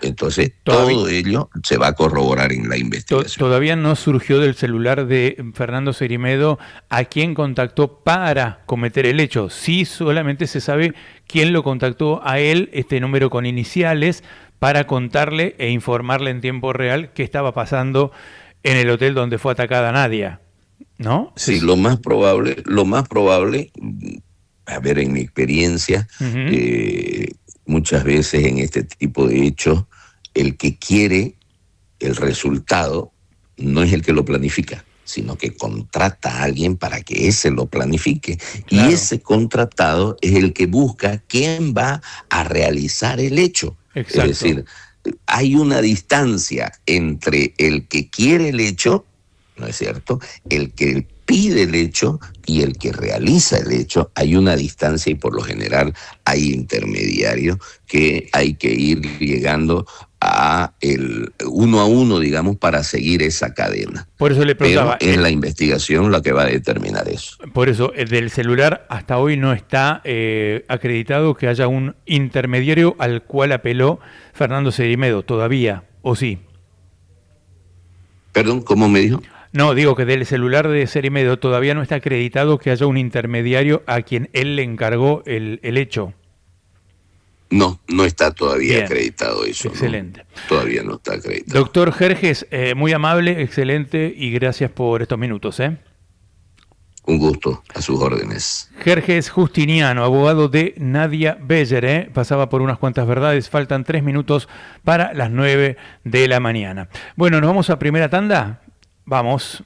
Entonces todo ello se va a corroborar en la investigación. Todavía no surgió del celular de Fernando Cerimedo a quién contactó para cometer el hecho. Sí, solamente se sabe quién lo contactó a él, este número con iniciales, para contarle e informarle en tiempo real qué estaba pasando en el hotel donde fue atacada Nadia, ¿no? Sí, lo más probable, a ver, en mi experiencia, muchas veces en este tipo de hechos, el que quiere el resultado no es el que lo planifica, sino que contrata a alguien para que ese lo planifique. Claro. Y ese contratado es el que busca quién va a realizar el hecho. Exacto. Es decir, hay una distancia entre el que quiere el hecho, ¿no es cierto?, el que pide el hecho y el que realiza el hecho. Hay una distancia y por lo general hay intermediarios que hay que ir llegando a el uno a uno, digamos, para seguir esa cadena. Por eso le preguntaba. Pero es la investigación la que va a determinar eso. Por eso, del celular hasta hoy no está acreditado que haya un intermediario al cual apeló Fernando Cerimedo, todavía, ¿o sí? Perdón, ¿cómo me dijo? No, digo que del celular de Cerimedo todavía no está acreditado que haya un intermediario a quien él le encargó el hecho. No, no está todavía acreditado eso. Excelente. ¿No? Todavía no está acreditado. Doctor Jerjes, muy amable, excelente y gracias por estos minutos. Un gusto, a sus órdenes. Jerjes Justiniano, abogado de Nadia Beller, pasaba por unas cuantas verdades, faltan 3 minutos para las 9 de la mañana. Bueno, nos vamos a primera tanda. Vamos.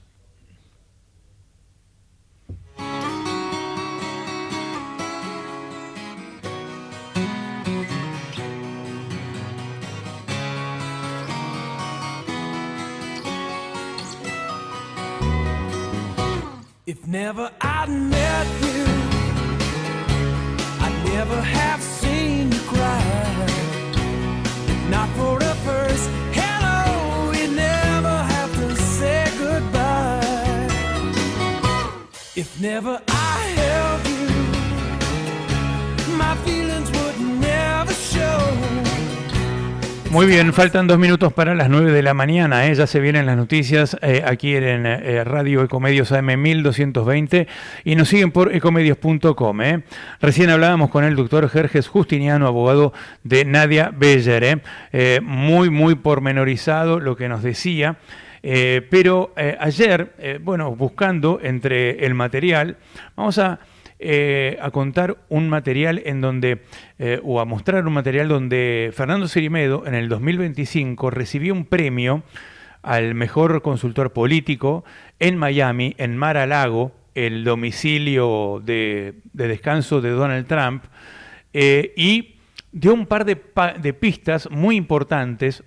If never I'd met you, I'd never have seen you cry. If not for the first hello, we'd never have to say goodbye. If never I held you, my feelings would never show. Muy bien, faltan 2 minutos para las 9 de la mañana, ya se vienen las noticias aquí en Radio Ecomedios AM 1220 y nos siguen por ecomedios.com. Recién hablábamos con el doctor Jerjes Justiniano, abogado de Nadia Beller, muy pormenorizado lo que nos decía, pero ayer, buscando entre el material, vamos a contar un material en donde, o a mostrar un material donde Fernando Cerimedo en el 2025 recibió un premio al mejor consultor político en Miami, en Mar-a-Lago, el domicilio de descanso de Donald Trump, y dio un par de pistas muy importantes,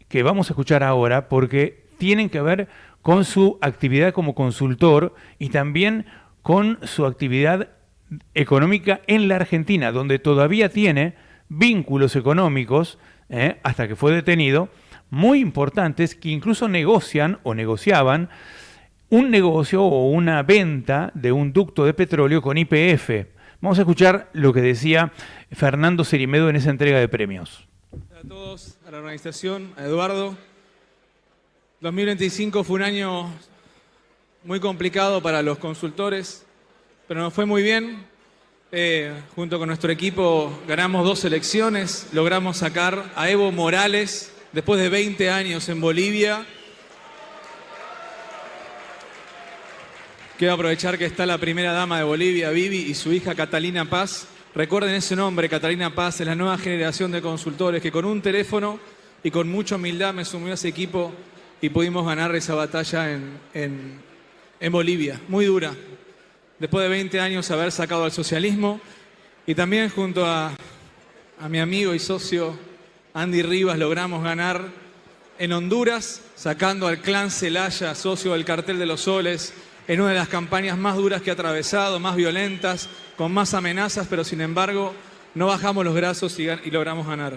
que vamos a escuchar ahora porque tienen que ver con su actividad como consultor y también con su actividad económica en la Argentina, donde todavía tiene vínculos económicos hasta que fue detenido, muy importantes que incluso negocian o negociaban un negocio o una venta de un ducto de petróleo con YPF. Vamos a escuchar lo que decía Fernando Cerimedo en esa entrega de premios. A todos, a la organización, a Eduardo. 2025 fue un año muy complicado para los consultores, pero nos fue muy bien. Junto con nuestro equipo ganamos 2 elecciones, logramos sacar a Evo Morales después de 20 años en Bolivia. Quiero aprovechar que está la primera dama de Bolivia, Vivi, y su hija Catalina Paz. Recuerden ese nombre, Catalina Paz, es la nueva generación de consultores que con un teléfono y con mucha humildad me sumió a ese equipo y pudimos ganar esa batalla en Bolivia, muy dura. Después de 20 años haber sacado al socialismo, y también junto a mi amigo y socio Andy Rivas logramos ganar en Honduras, sacando al clan Celaya, socio del Cartel de los Soles, en una de las campañas más duras que ha atravesado, más violentas, con más amenazas, pero sin embargo no bajamos los brazos y logramos ganar.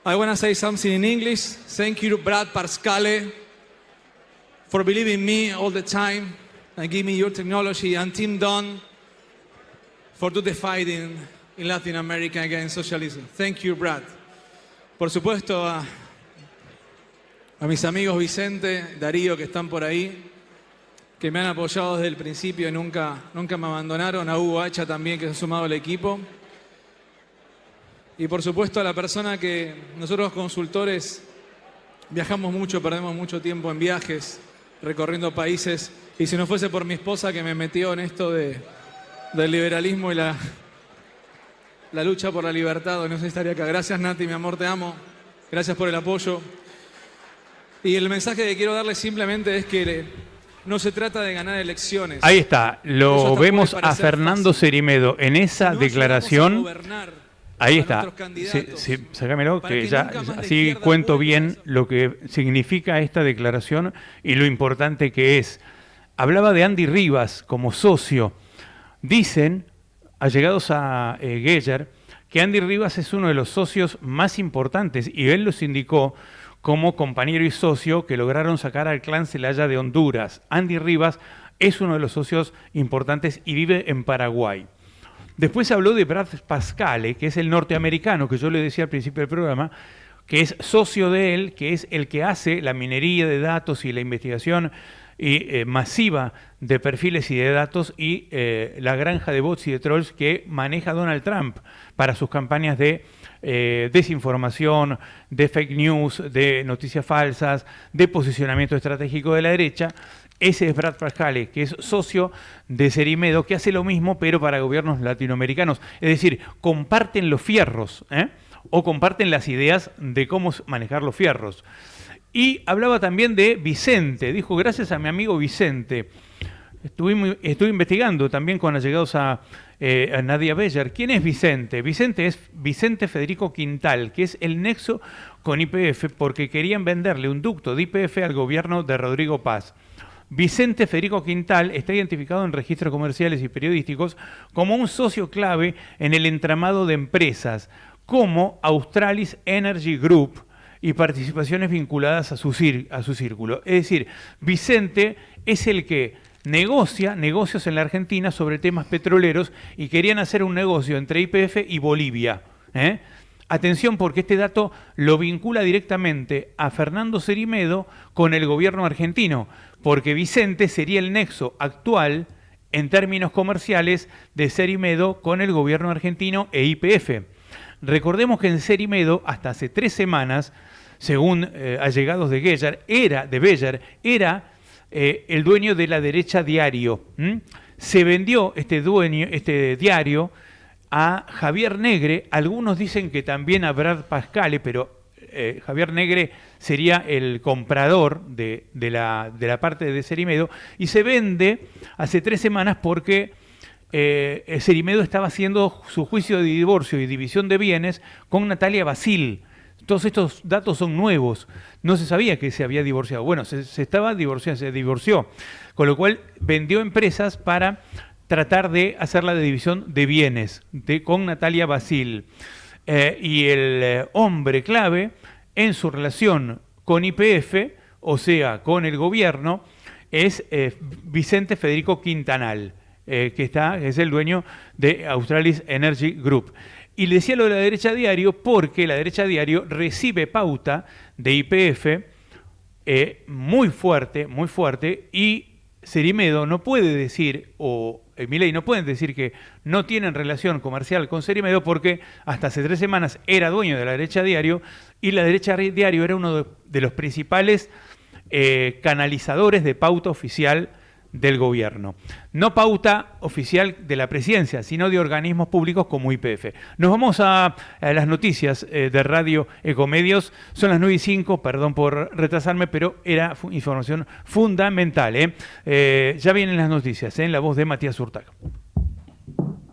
I want to say something in English. Thank you to Brad Parscale for believing me all the time and give me your technology, and Tim Dunn for do the fighting in Latin America against socialism. Thank you, Brad. Por supuesto, a mis amigos Vicente, Darío, que están por ahí, que me han apoyado desde el principio y nunca me abandonaron, a Hugo Hacha también, que se ha sumado al equipo. Y por supuesto a la persona que nosotros consultores viajamos mucho, perdemos mucho tiempo en viajes, recorriendo países, y si no fuese por mi esposa que me metió en esto del liberalismo y la lucha por la libertad, no sé, estaría acá. Gracias, Nati, mi amor, te amo. Gracias por el apoyo. Y el mensaje que quiero darle simplemente es que no se trata de ganar elecciones. Ahí está, lo vemos a Fernando Cerimedo en esa declaración. Ahí está, sácamelo, que ya así cuento bien lo que significa esta declaración y lo importante que es. Hablaba de Andy Rivas como socio. Dicen, allegados a Geyer, que Andy Rivas es uno de los socios más importantes, y él los indicó como compañero y socio que lograron sacar al clan Celaya de Honduras. Andy Rivas es uno de los socios importantes y vive en Paraguay. Después habló de Brad Parscale, que es el norteamericano, que yo le decía al principio del programa, que es socio de él, que es el que hace la minería de datos y la investigación masiva de perfiles y de datos, y la granja de bots y de trolls que maneja Donald Trump para sus campañas de desinformación, de fake news, de noticias falsas, de posicionamiento estratégico de la derecha. Ese es Brad Parscale, que es socio de Cerimedo, que hace lo mismo pero para gobiernos latinoamericanos. Es decir, comparten los fierros, o comparten las ideas de cómo manejar los fierros. Y hablaba también de Vicente. Dijo, gracias a mi amigo Vicente. Estuve investigando también con allegados a Nadia Beller. ¿Quién es Vicente? Vicente es Vicente Federico Quintal, que es el nexo con YPF, porque querían venderle un ducto de YPF al gobierno de Rodrigo Paz. Vicente Federico Quintal está identificado en registros comerciales y periodísticos como un socio clave en el entramado de empresas como Australis Energy Group y participaciones vinculadas a su círculo. Es decir, Vicente es el que negocia negocios en la Argentina sobre temas petroleros, y querían hacer un negocio entre YPF y Bolivia. Atención, porque este dato lo vincula directamente a Fernando Cerimedo con el gobierno argentino, porque Vicente sería el nexo actual en términos comerciales de Cerimedo con el gobierno argentino e YPF. Recordemos que en Cerimedo, hasta hace 3 semanas, según allegados de Beller, era el dueño de La Derecha Diario. Se vendió este diario a Javier Negre. Algunos dicen que también a Brad Parscale, pero Javier Negre sería el comprador de la parte de Cerimedo, y se vende hace 3 semanas porque Cerimedo estaba haciendo su juicio de divorcio y división de bienes con Natalia Basil. Todos estos datos son nuevos. No se sabía que se había divorciado. Bueno, se estaba divorciando, se divorció. Con lo cual vendió empresas para tratar de hacer la división de bienes con Natalia Basil. y el hombre clave en su relación con YPF, o sea, con el gobierno, es Vicente Federico Quintanal, que es el dueño de Australis Energy Group. Y le decía lo de la derecha diario porque la derecha diario recibe pauta de YPF muy fuerte, y Cerimedo no puede decir, o Milei no pueden decir que no tienen relación comercial con Cerimedo, porque hasta hace 3 semanas era dueño de la derecha diario, y la derecha diario era uno de los principales canalizadores de pauta oficial del gobierno. No pauta oficial de la presidencia, sino de organismos públicos como YPF. Nos vamos a las noticias de Radio Ecomedios. Son las 9:05, perdón por retrasarme, pero era información fundamental. Ya vienen las noticias, en la voz de Matías Urtac.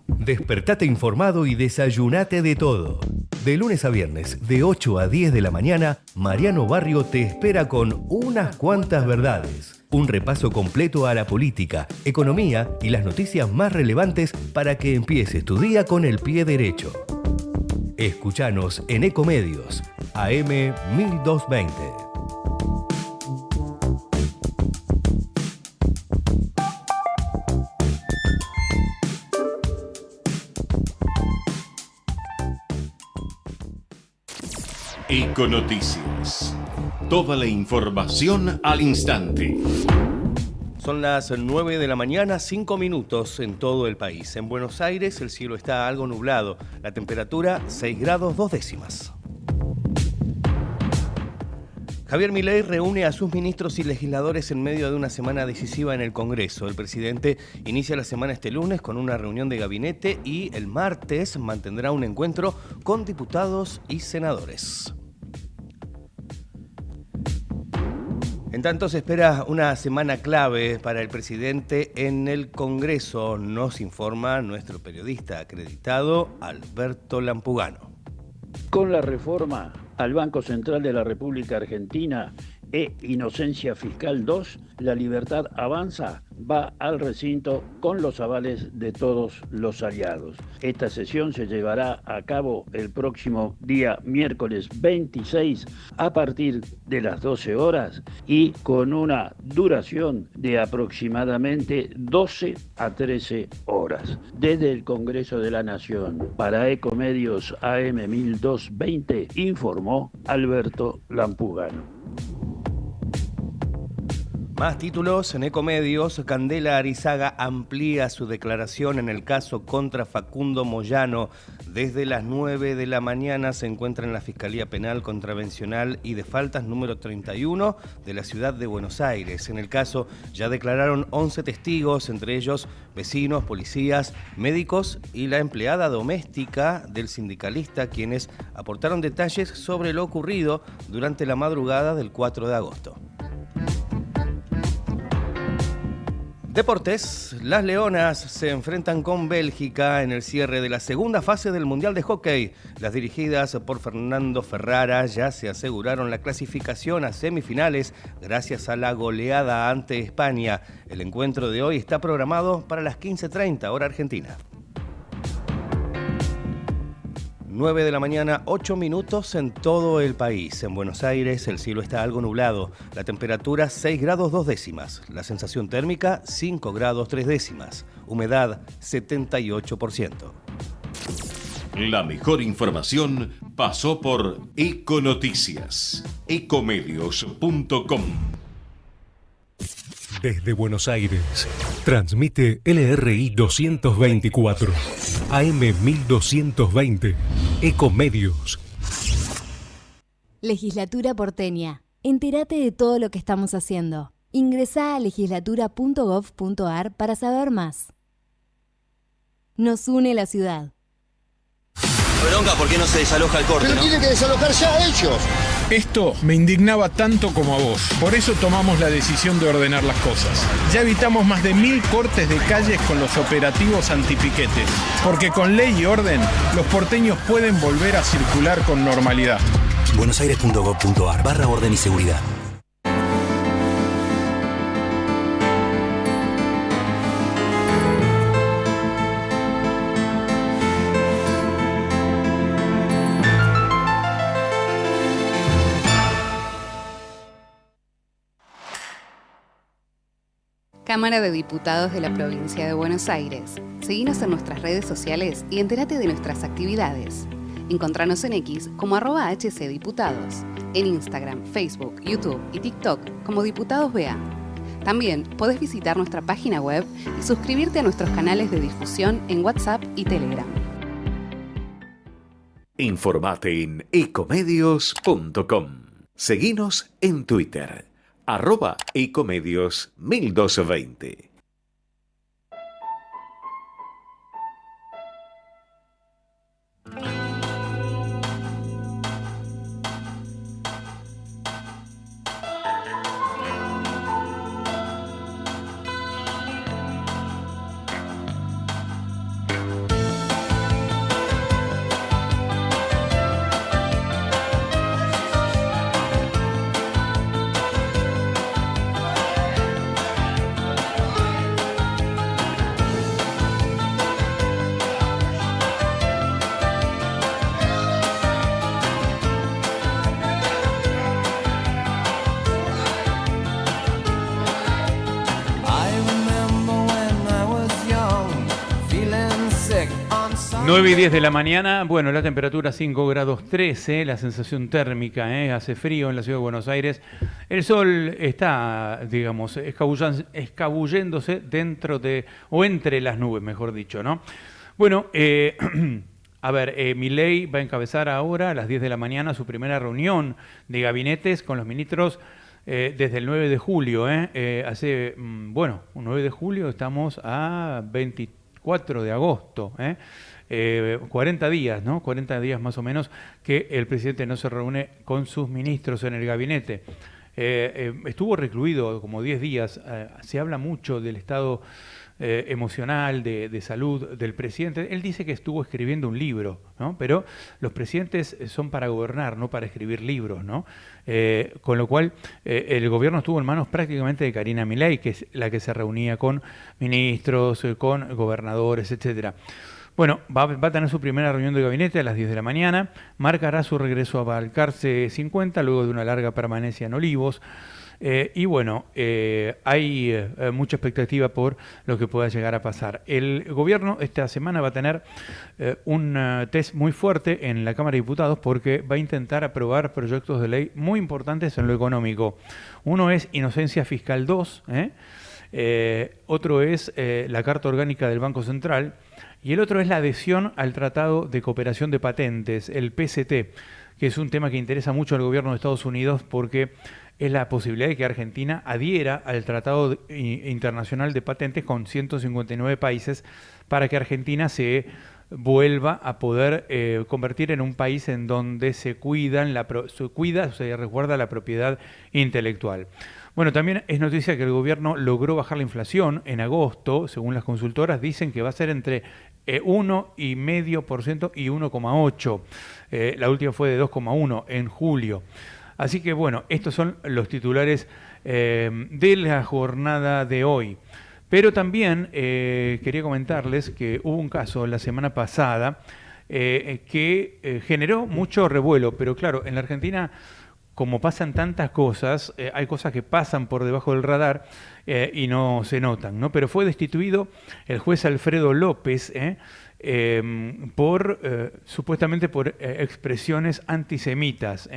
Despertate informado y desayunate de todo. De lunes a viernes, de 8 a 10 de la mañana, Mariano Barrio te espera con unas cuantas verdades. Un repaso completo a la política, economía y las noticias más relevantes para que empieces tu día con el pie derecho. Escuchanos en Ecomedios, AM 1220. Econoticias. Toda la información al instante. Son las 9 de la mañana, 5 minutos en todo el país. En Buenos Aires el cielo está algo nublado. La temperatura 6 grados 2 décimas. Javier Milei reúne a sus ministros y legisladores en medio de una semana decisiva en el Congreso. El presidente inicia la semana este lunes con una reunión de gabinete y el martes mantendrá un encuentro con diputados y senadores. En tanto, se espera una semana clave para el presidente en el Congreso, nos informa nuestro periodista acreditado Alberto Lampugano. Con la reforma al Banco Central de la República Argentina e Inocencia Fiscal 2, la libertad avanza, va al recinto con los avales de todos los aliados. Esta sesión se llevará a cabo el próximo día miércoles 26 a partir de las 12 horas y con una duración de aproximadamente 12 a 13 horas. Desde el Congreso de la Nación, para Ecomedios AM 1220, informó Alberto Lampugano. Más títulos en Ecomedios. Candela Arizaga amplía su declaración en el caso contra Facundo Moyano. Desde las 9 de la mañana se encuentra en la Fiscalía Penal Contravencional y de Faltas número 31 de la ciudad de Buenos Aires. En el caso ya declararon 11 testigos, entre ellos vecinos, policías, médicos y la empleada doméstica del sindicalista, quienes aportaron detalles sobre lo ocurrido durante la madrugada del 4 de agosto. Deportes. Las Leonas se enfrentan con Bélgica en el cierre de la segunda fase del Mundial de Hockey. Las dirigidas por Fernando Ferrara ya se aseguraron la clasificación a semifinales gracias a la goleada ante España. El encuentro de hoy está programado para las 15:30 hora argentina. 9 de la mañana, 8 minutos en todo el país. En Buenos Aires el cielo está algo nublado. La temperatura 6 grados 2 décimas. La sensación térmica 5 grados 3 décimas. Humedad 78%. La mejor información pasó por Econoticias. Ecomedios.com. Desde Buenos Aires, transmite LRI 224, AM 1220, Ecomedios. Legislatura porteña. Entérate de todo lo que estamos haciendo. Ingresá a legislatura.gov.ar para saber más. Nos une la ciudad. Bronca, ¿por qué no se desaloja el corte? Pero tienen que desalojar ya a ellos. Esto me indignaba tanto como a vos. Por eso tomamos la decisión de ordenar las cosas. Ya evitamos más de 1000 cortes de calles con los operativos antipiquetes. Porque con ley y orden, los porteños pueden volver a circular con normalidad. buenosaires.gov.ar/orden y seguridad. Cámara de Diputados de la Provincia de Buenos Aires. Seguinos en nuestras redes sociales y entérate de nuestras actividades. Encontranos en X como @HCDiputados, en Instagram, Facebook, YouTube y TikTok como Diputados BA. También podés visitar nuestra página web y suscribirte a nuestros canales de difusión en WhatsApp y Telegram. Informate en ecomedios.com. Seguinos en Twitter, @ecomedios1220. Nueve y 10 de la mañana, bueno, la temperatura 5 grados 13, la sensación térmica, hace frío en la ciudad de Buenos Aires. El sol está, digamos, escabulléndose dentro de, o entre las nubes, mejor dicho, ¿no? Bueno, a ver, Milei va a encabezar ahora a las 10 de la mañana su primera reunión de gabinetes con los ministros desde el 9 de julio. Bueno, un 9 de julio estamos a 24 de agosto, 40 días, ¿no? 40 días más o menos que el presidente no se reúne con sus ministros en el gabinete. Estuvo recluido como 10 días. Se habla mucho del estado emocional, de salud del presidente. Él dice que estuvo escribiendo un libro, ¿no? Pero los presidentes son para gobernar, no para escribir libros, ¿no? Con lo cual el gobierno estuvo en manos prácticamente de Karina Milei, que es la que se reunía con ministros, con gobernadores, etcétera. Bueno, va a tener su primera reunión de gabinete a las 10 de la mañana, marcará su regreso a Balcarce 50 luego de una larga permanencia en Olivos. Y bueno, hay mucha expectativa por lo que pueda llegar a pasar. El gobierno esta semana va a tener un test muy fuerte en la Cámara de Diputados porque va a intentar aprobar proyectos de ley muy importantes en lo económico. Uno es Inocencia Fiscal 2, otro es la Carta Orgánica del Banco Central y el otro es la adhesión al Tratado de Cooperación de Patentes, el PCT, que es un tema que interesa mucho al gobierno de Estados Unidos porque es la posibilidad de que Argentina adhiera al Tratado Internacional de Patentes con 159 países para que Argentina se vuelva a poder convertir en un país en donde se resguarda la propiedad intelectual. Bueno, también es noticia que el gobierno logró bajar la inflación en agosto, según las consultoras, dicen que va a ser entre 1,5% y 1,8%. La última fue de 2,1% en julio. Así que bueno, estos son los titulares de la jornada de hoy. Pero también quería comentarles que hubo un caso la semana pasada que generó mucho revuelo, pero claro, en la Argentina, como pasan tantas cosas, hay cosas que pasan por debajo del radar y no se notan, ¿no? Pero fue destituido el juez Alfredo López, supuestamente por expresiones antisemitas.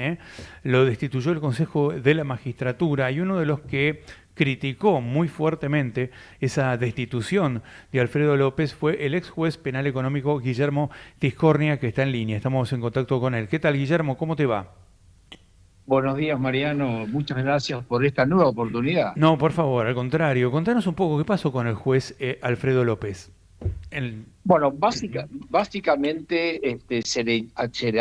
Lo destituyó el Consejo de la Magistratura y uno de los que criticó muy fuertemente esa destitución de Alfredo López fue el ex juez penal económico Guillermo Tiscornia, que está en línea. Estamos en contacto con él. ¿Qué tal, Guillermo? ¿Cómo te va? Buenos días, Mariano. Muchas gracias por esta nueva oportunidad. No, por favor, al contrario. Contanos un poco qué pasó con el juez Alfredo López. Bueno, básicamente se le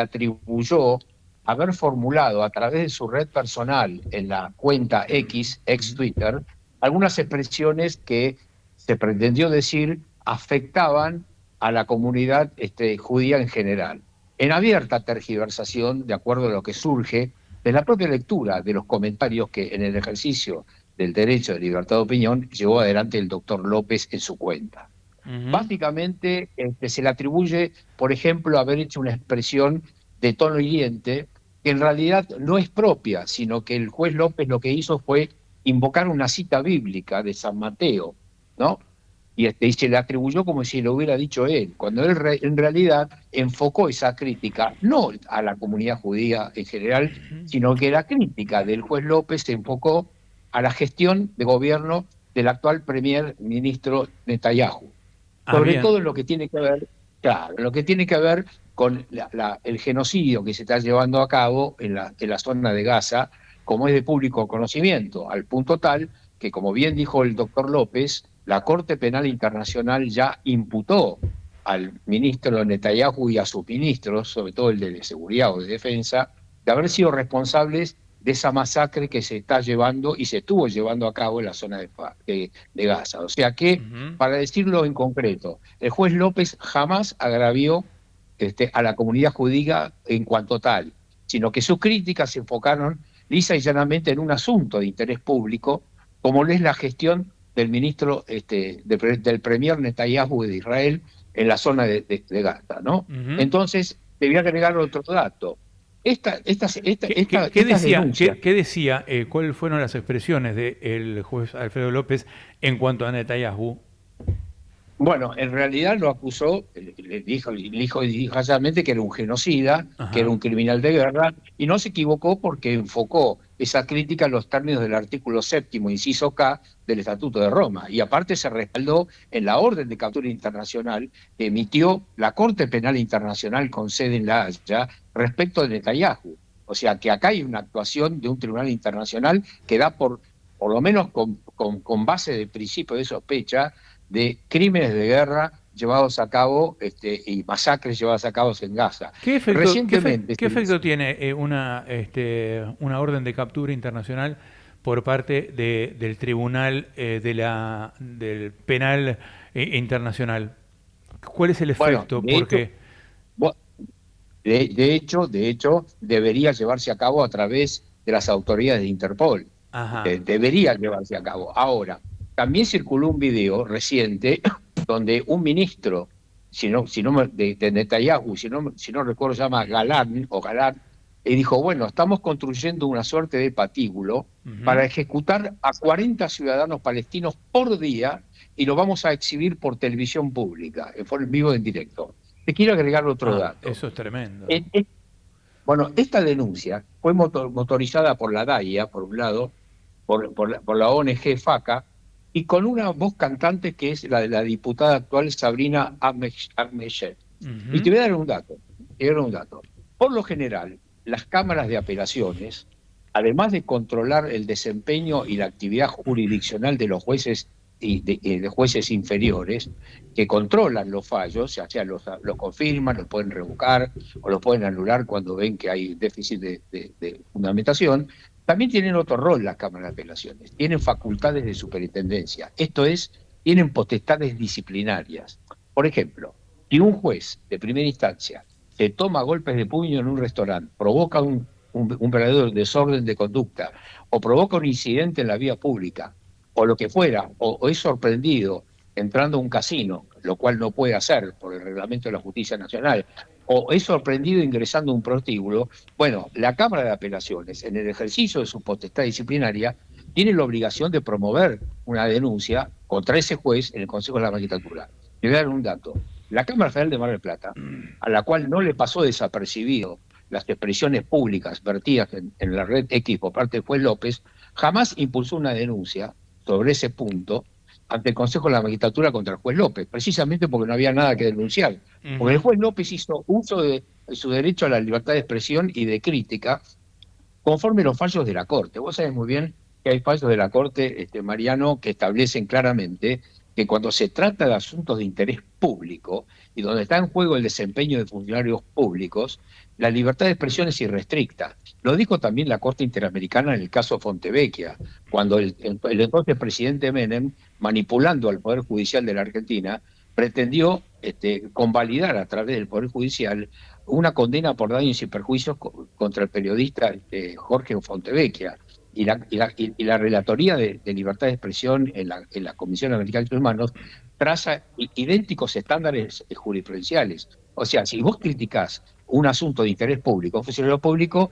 atribuyó haber formulado a través de su red personal en la cuenta X, ex Twitter, algunas expresiones que se pretendió decir afectaban a la comunidad judía en general. En abierta tergiversación, de acuerdo a lo que surge de la propia lectura de los comentarios que en el ejercicio del derecho de libertad de opinión llevó adelante el doctor López en su cuenta. Básicamente se le atribuye, por ejemplo, haber hecho una expresión de tono hiriente que en realidad no es propia, sino que el juez López lo que hizo fue invocar una cita bíblica de San Mateo, ¿no? Y se le atribuyó como si lo hubiera dicho él, cuando él en realidad enfocó esa crítica no a la comunidad judía en general, sino que la crítica del juez López se enfocó a la gestión de gobierno del actual primer ministro Netanyahu. Sobre todo en lo que tiene que ver, claro, lo que tiene que ver con el genocidio que se está llevando a cabo en la zona de Gaza, como es de público conocimiento, al punto tal que, como bien dijo el doctor López, la Corte Penal Internacional ya imputó al ministro Netanyahu y a sus ministros, sobre todo el de Seguridad o de Defensa, de haber sido responsables de esa masacre que se está llevando y se estuvo llevando a cabo en la zona de Gaza. O sea que, para decirlo en concreto, el juez López jamás agravió a la comunidad judía en cuanto tal, sino que sus críticas se enfocaron lisa y llanamente en un asunto de interés público, como lo es la gestión del ministro, del premier Netanyahu de Israel en la zona de Gaza, ¿no? Entonces, te voy a agregar otro dato. ¿Qué decía? ¿Cuáles fueron las expresiones del juez Alfredo López en cuanto a Netanyahu? Bueno, en realidad lo acusó, le dijo realmente que era un genocida, que era un criminal de guerra, y no se equivocó porque enfocó esa crítica en los términos del artículo 7º, inciso K, del Estatuto de Roma. Y aparte se respaldó en la orden de captura internacional que emitió la Corte Penal Internacional con sede en La Haya respecto de Netanyahu. O sea que acá hay una actuación de un tribunal internacional que da por lo menos con base de principio de sospecha, de crímenes de guerra llevados a cabo y masacres llevadas a cabo en Gaza. ¿Qué efecto tiene una orden de captura internacional por parte del Tribunal del Penal Internacional? ¿Cuál es el efecto? De hecho, debería llevarse a cabo a través de las autoridades de Interpol. Debería llevarse a cabo. Ahora, también circuló un video reciente donde un ministro, de Netanyahu, si no recuerdo, se llama Galán, y dijo, bueno, estamos construyendo una suerte de patíbulo para ejecutar a 40 ciudadanos palestinos por día y lo vamos a exhibir por televisión pública, en vivo en directo. Te quiero agregar otro dato. Eso es tremendo. Bueno, esta denuncia fue motorizada por la DAIA, por un lado, por la ONG FACA, y con una voz cantante que es la de la diputada actual Sabrina Ahmedchet. Y te voy a dar un dato. Por lo general, las cámaras de apelaciones, además de controlar el desempeño y la actividad jurisdiccional de los jueces y de jueces inferiores, que controlan los fallos, o sea, los confirman, los pueden revocar o los pueden anular cuando ven que hay déficit de fundamentación, también tienen otro rol las cámaras de apelaciones, tienen facultades de superintendencia, esto es, tienen potestades disciplinarias. Por ejemplo, si un juez de primera instancia se toma golpes de puño en un restaurante, provoca un verdadero desorden de conducta, o provoca un incidente en la vía pública, o lo que fuera, o es sorprendido entrando a un casino, lo cual no puede hacer por el reglamento de la Justicia Nacional, o es sorprendido ingresando a un prostíbulo, bueno, la Cámara de Apelaciones, en el ejercicio de su potestad disciplinaria, tiene la obligación de promover una denuncia contra ese juez en el Consejo de la Magistratura. Le voy a dar un dato. La Cámara Federal de Mar del Plata, a la cual no le pasó desapercibido las expresiones públicas vertidas en la red X por parte del juez López, jamás impulsó una denuncia sobre ese punto ante el Consejo de la Magistratura contra el juez López, precisamente porque no había nada que denunciar. Porque el juez López hizo uso de su derecho a la libertad de expresión y de crítica conforme los fallos de la Corte. Vos sabés muy bien que hay fallos de la Corte, Mariano, que establecen claramente que cuando se trata de asuntos de interés público y donde está en juego el desempeño de funcionarios públicos, la libertad de expresión es irrestricta. Lo dijo también la Corte Interamericana en el caso Fontevecchia, cuando el entonces presidente Menem, manipulando al Poder Judicial de la Argentina, pretendió convalidar a través del Poder Judicial una condena por daños y perjuicios contra el periodista Jorge Fontevecchia. Y la Relatoría de Libertad de Expresión en la Comisión Americana de Derechos Humanos traza idénticos estándares jurisprudenciales. O sea, si vos criticás un asunto de interés público, un funcionario público,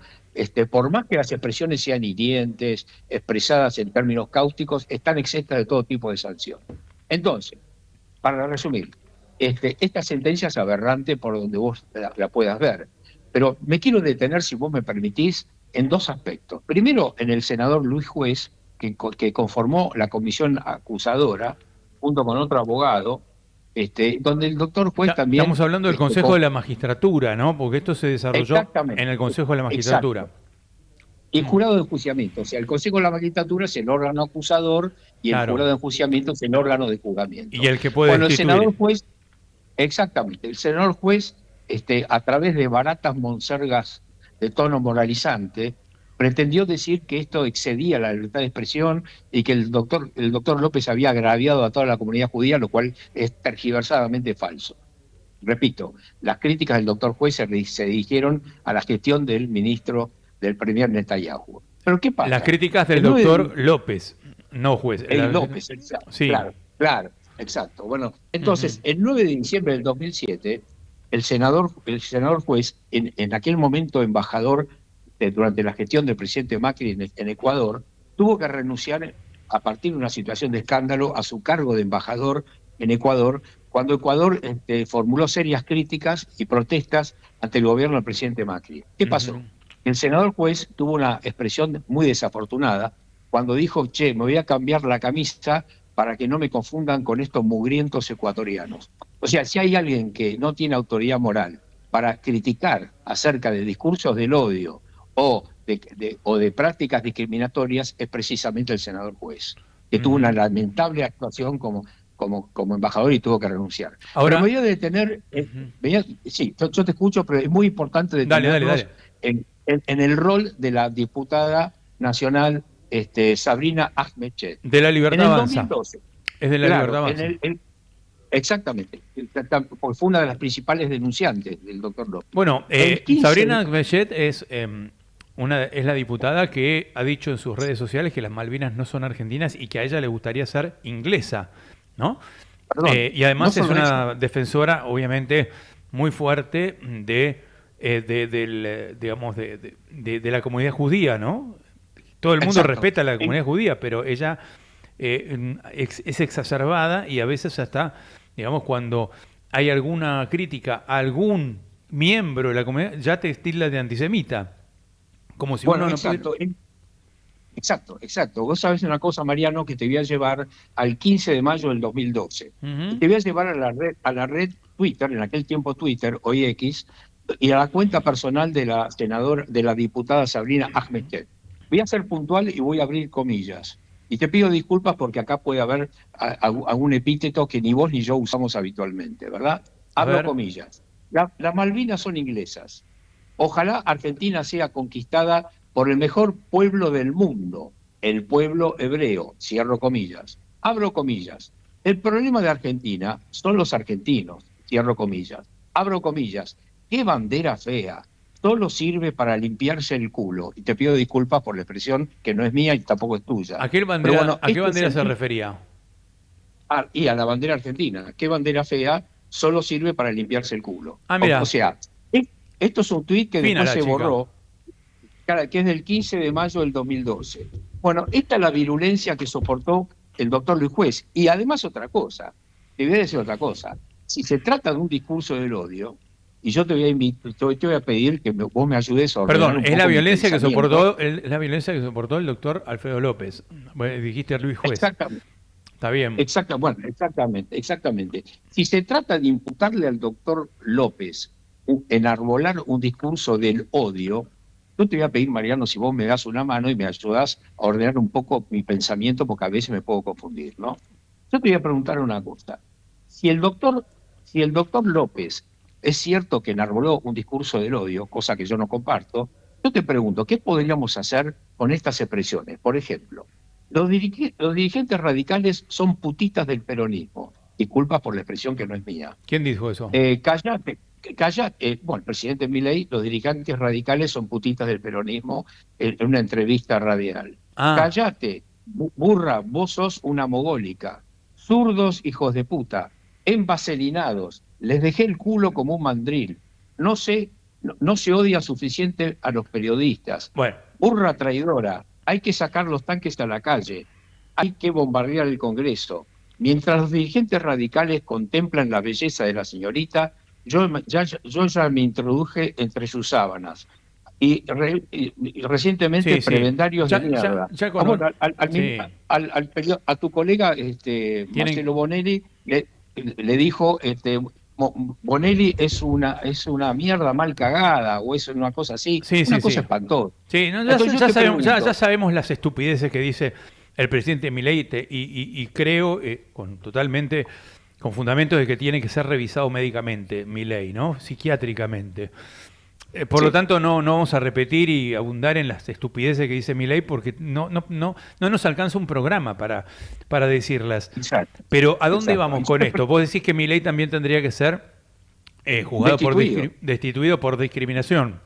por más que las expresiones sean hirientes, expresadas en términos cáusticos, están exentas de todo tipo de sanción. Entonces, para resumir, esta sentencia es aberrante por donde vos la puedas ver, pero me quiero detener, si vos me permitís, en dos aspectos. Primero, en el senador Luis Juez, que conformó la comisión acusadora, junto con otro abogado, donde el doctor Juez también... Estamos hablando del Consejo de la Magistratura, ¿no? Porque esto se desarrolló en el Consejo de la Magistratura. Exacto. Y el jurado de enjuiciamiento, o sea, el Consejo de la Magistratura es el órgano acusador y el jurado de enjuiciamiento es el órgano de juzgamiento. Y el que puede el destituir. senador Juez, exactamente, el senador Juez, a través de baratas monsergas de tono moralizante, pretendió decir que esto excedía la libertad de expresión y que el doctor López había agraviado a toda la comunidad judía, lo cual es tergiversadamente falso. Repito, las críticas del doctor Juez se dirigieron a la gestión del premier Netanyahu. ¿Pero qué pasa? Las críticas del doctor López, no Juez. López, exacto. Sí. Claro, exacto. Bueno, entonces, el 9 de diciembre del 2007, el senador Juez, en aquel momento embajador durante la gestión del presidente Macri en Ecuador, tuvo que renunciar a partir de una situación de escándalo a su cargo de embajador en Ecuador, cuando Ecuador formuló serias críticas y protestas ante el gobierno del presidente Macri. ¿Qué pasó? El senador Juez tuvo una expresión muy desafortunada cuando dijo, me voy a cambiar la camisa para que no me confundan con estos mugrientos ecuatorianos. O sea, si hay alguien que no tiene autoridad moral para criticar acerca de discursos del odio o de prácticas discriminatorias, es precisamente el senador Juez, que tuvo una lamentable actuación como embajador y tuvo que renunciar. Ahora, pero me voy a detener, yo te escucho, pero es muy importante detenernos en el rol de la diputada nacional Sabrina Ahmedchet. De la Libertad Avanza. 2012. Es de la Libertad Avanza. Exactamente, porque fue una de las principales denunciantes del doctor López. Bueno, Sabrina Ahmedchet es la diputada que ha dicho en sus redes sociales que las Malvinas no son argentinas y que a ella le gustaría ser inglesa, ¿no? Y además es una defensora, obviamente, muy fuerte de la comunidad judía, ¿no? Todo el mundo respeta a la comunidad judía, pero ella es exacerbada y a veces hasta, digamos, cuando hay alguna crítica a algún miembro de la comunidad, ya te tilda de antisemita. Como si uno no Exacto. Vos sabés una cosa, Mariano, que te voy a llevar al 15 de mayo del 2012. Y te voy a llevar a la red Twitter, en aquel tiempo Twitter, hoy X, y a la cuenta personal de la diputada Sabrina Ahmedchet. Voy a ser puntual y voy a abrir comillas. Y te pido disculpas porque acá puede haber algún epíteto que ni vos ni yo usamos habitualmente, ¿verdad? Abro comillas. Las Malvinas son inglesas. Ojalá Argentina sea conquistada por el mejor pueblo del mundo, el pueblo hebreo. Cierro comillas. Abro comillas. El problema de Argentina son los argentinos. Cierro comillas. Abro comillas. ¡Qué bandera fea! Solo sirve para limpiarse el culo. Y te pido disculpas por la expresión que no es mía y tampoco es tuya. ¿A qué bandera se refería? Y a la bandera argentina. ¿Qué bandera fea? Solo sirve para limpiarse el culo. Mira. O sea, esto es un tuit que después se borró, que es del 15 de mayo del 2012. Bueno, esta es la virulencia que soportó el doctor Luis Juez. Y además otra cosa, te voy a decir otra cosa. Si se trata de un discurso del odio, y yo te voy a pedir que vos me ayudes a ordenar. Perdón, es la violencia que soportó el doctor Alfredo López. Dijiste Luis Juez. Exactamente. Está bien. Exactamente. Si se trata de imputarle al doctor López enarbolar un discurso del odio, yo te voy a pedir, Mariano, si vos me das una mano y me ayudás a ordenar un poco mi pensamiento, porque a veces me puedo confundir, ¿no? Yo te voy a preguntar una cosa. Si el doctor López es cierto que enarboló un discurso del odio, cosa que yo no comparto, yo te pregunto, ¿qué podríamos hacer con estas expresiones? Por ejemplo, los dirigentes radicales son putitas del peronismo. Disculpas por la expresión que no es mía. ¿Quién dijo eso? Cállate. Bueno, el presidente Milei, los dirigentes radicales son putitas del peronismo en una entrevista radial. Cállate, burra, vos sos una mogólica. Zurdos, hijos de puta. Envaselinados. Les dejé el culo como un mandril. No sé no se odia suficiente a los periodistas. Bueno. Burra traidora, hay que sacar los tanques a la calle, hay que bombardear el Congreso. Mientras los dirigentes radicales contemplan la belleza de la señorita, yo ya me introduje entre sus sábanas. Y recientemente prebendarios de mierda. A tu colega Marcelo Bonelli le dijo, Bonelli es una mierda mal cagada, o es una cosa así, una cosa espantosa. Sí, no, ya sabemos las estupideces que dice el presidente Milei y creo totalmente con fundamentos de que tiene que ser revisado médicamente Milei, ¿no? Psiquiátricamente. Por lo tanto, no vamos a repetir y abundar en las estupideces que dice Milei porque no nos alcanza un programa para decirlas. Exacto. Pero ¿a dónde vamos con esto? Vos decís que Milei también tendría que ser juzgado destituido por discriminación.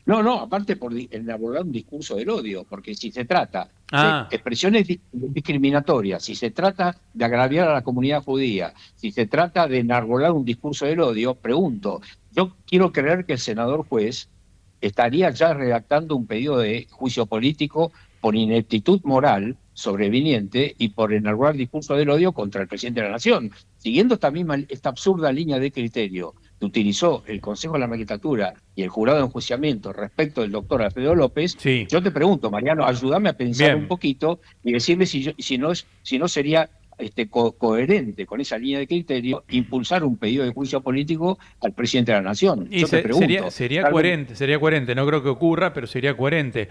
No, aparte por elaborar un discurso del odio, porque si se trata de expresiones discriminatorias, si se trata de agraviar a la comunidad judía, si se trata de enarbolar un discurso del odio, pregunto, yo quiero creer que el senador juez estaría ya redactando un pedido de juicio político por ineptitud moral sobreviniente y por enarbolar discurso del odio contra el presidente de la Nación, siguiendo esta absurda línea de criterio que utilizó el Consejo de la Magistratura y el Jurado de Enjuiciamiento respecto del doctor Alfredo López. Yo te pregunto, Mariano, ayúdame a pensar un poquito y decirme si no sería coherente con esa línea de criterio impulsar un pedido de juicio político al presidente de la Nación. Y te pregunto, sería coherente, no creo que ocurra, pero sería coherente.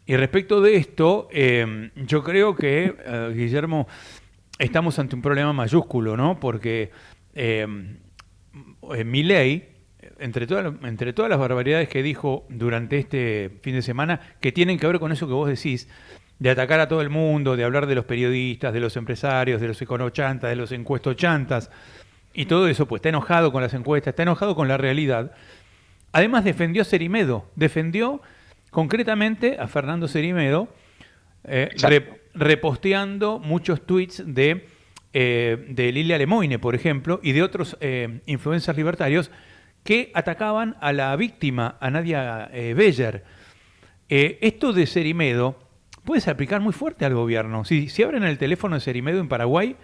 Y respecto de esto, yo creo que, Guillermo, estamos ante un problema mayúsculo, ¿no? Porque Milei, entre todas las barbaridades que dijo durante este fin de semana, que tienen que ver con eso que vos decís, de atacar a todo el mundo, de hablar de los periodistas, de los empresarios, de los econochantas, de los encuestochantas, y todo eso, pues está enojado con las encuestas, está enojado con la realidad. Además defendió a Cerimedo, defendió concretamente a Fernando Cerimedo, reposteando muchos tweets de Lilia Lemoine, por ejemplo, y de otros influencers libertarios que atacaban a la víctima, a Nadia Beller. Esto de Cerimedo puede aplicar muy fuerte al gobierno. Si abren el teléfono de Cerimedo en Paraguay,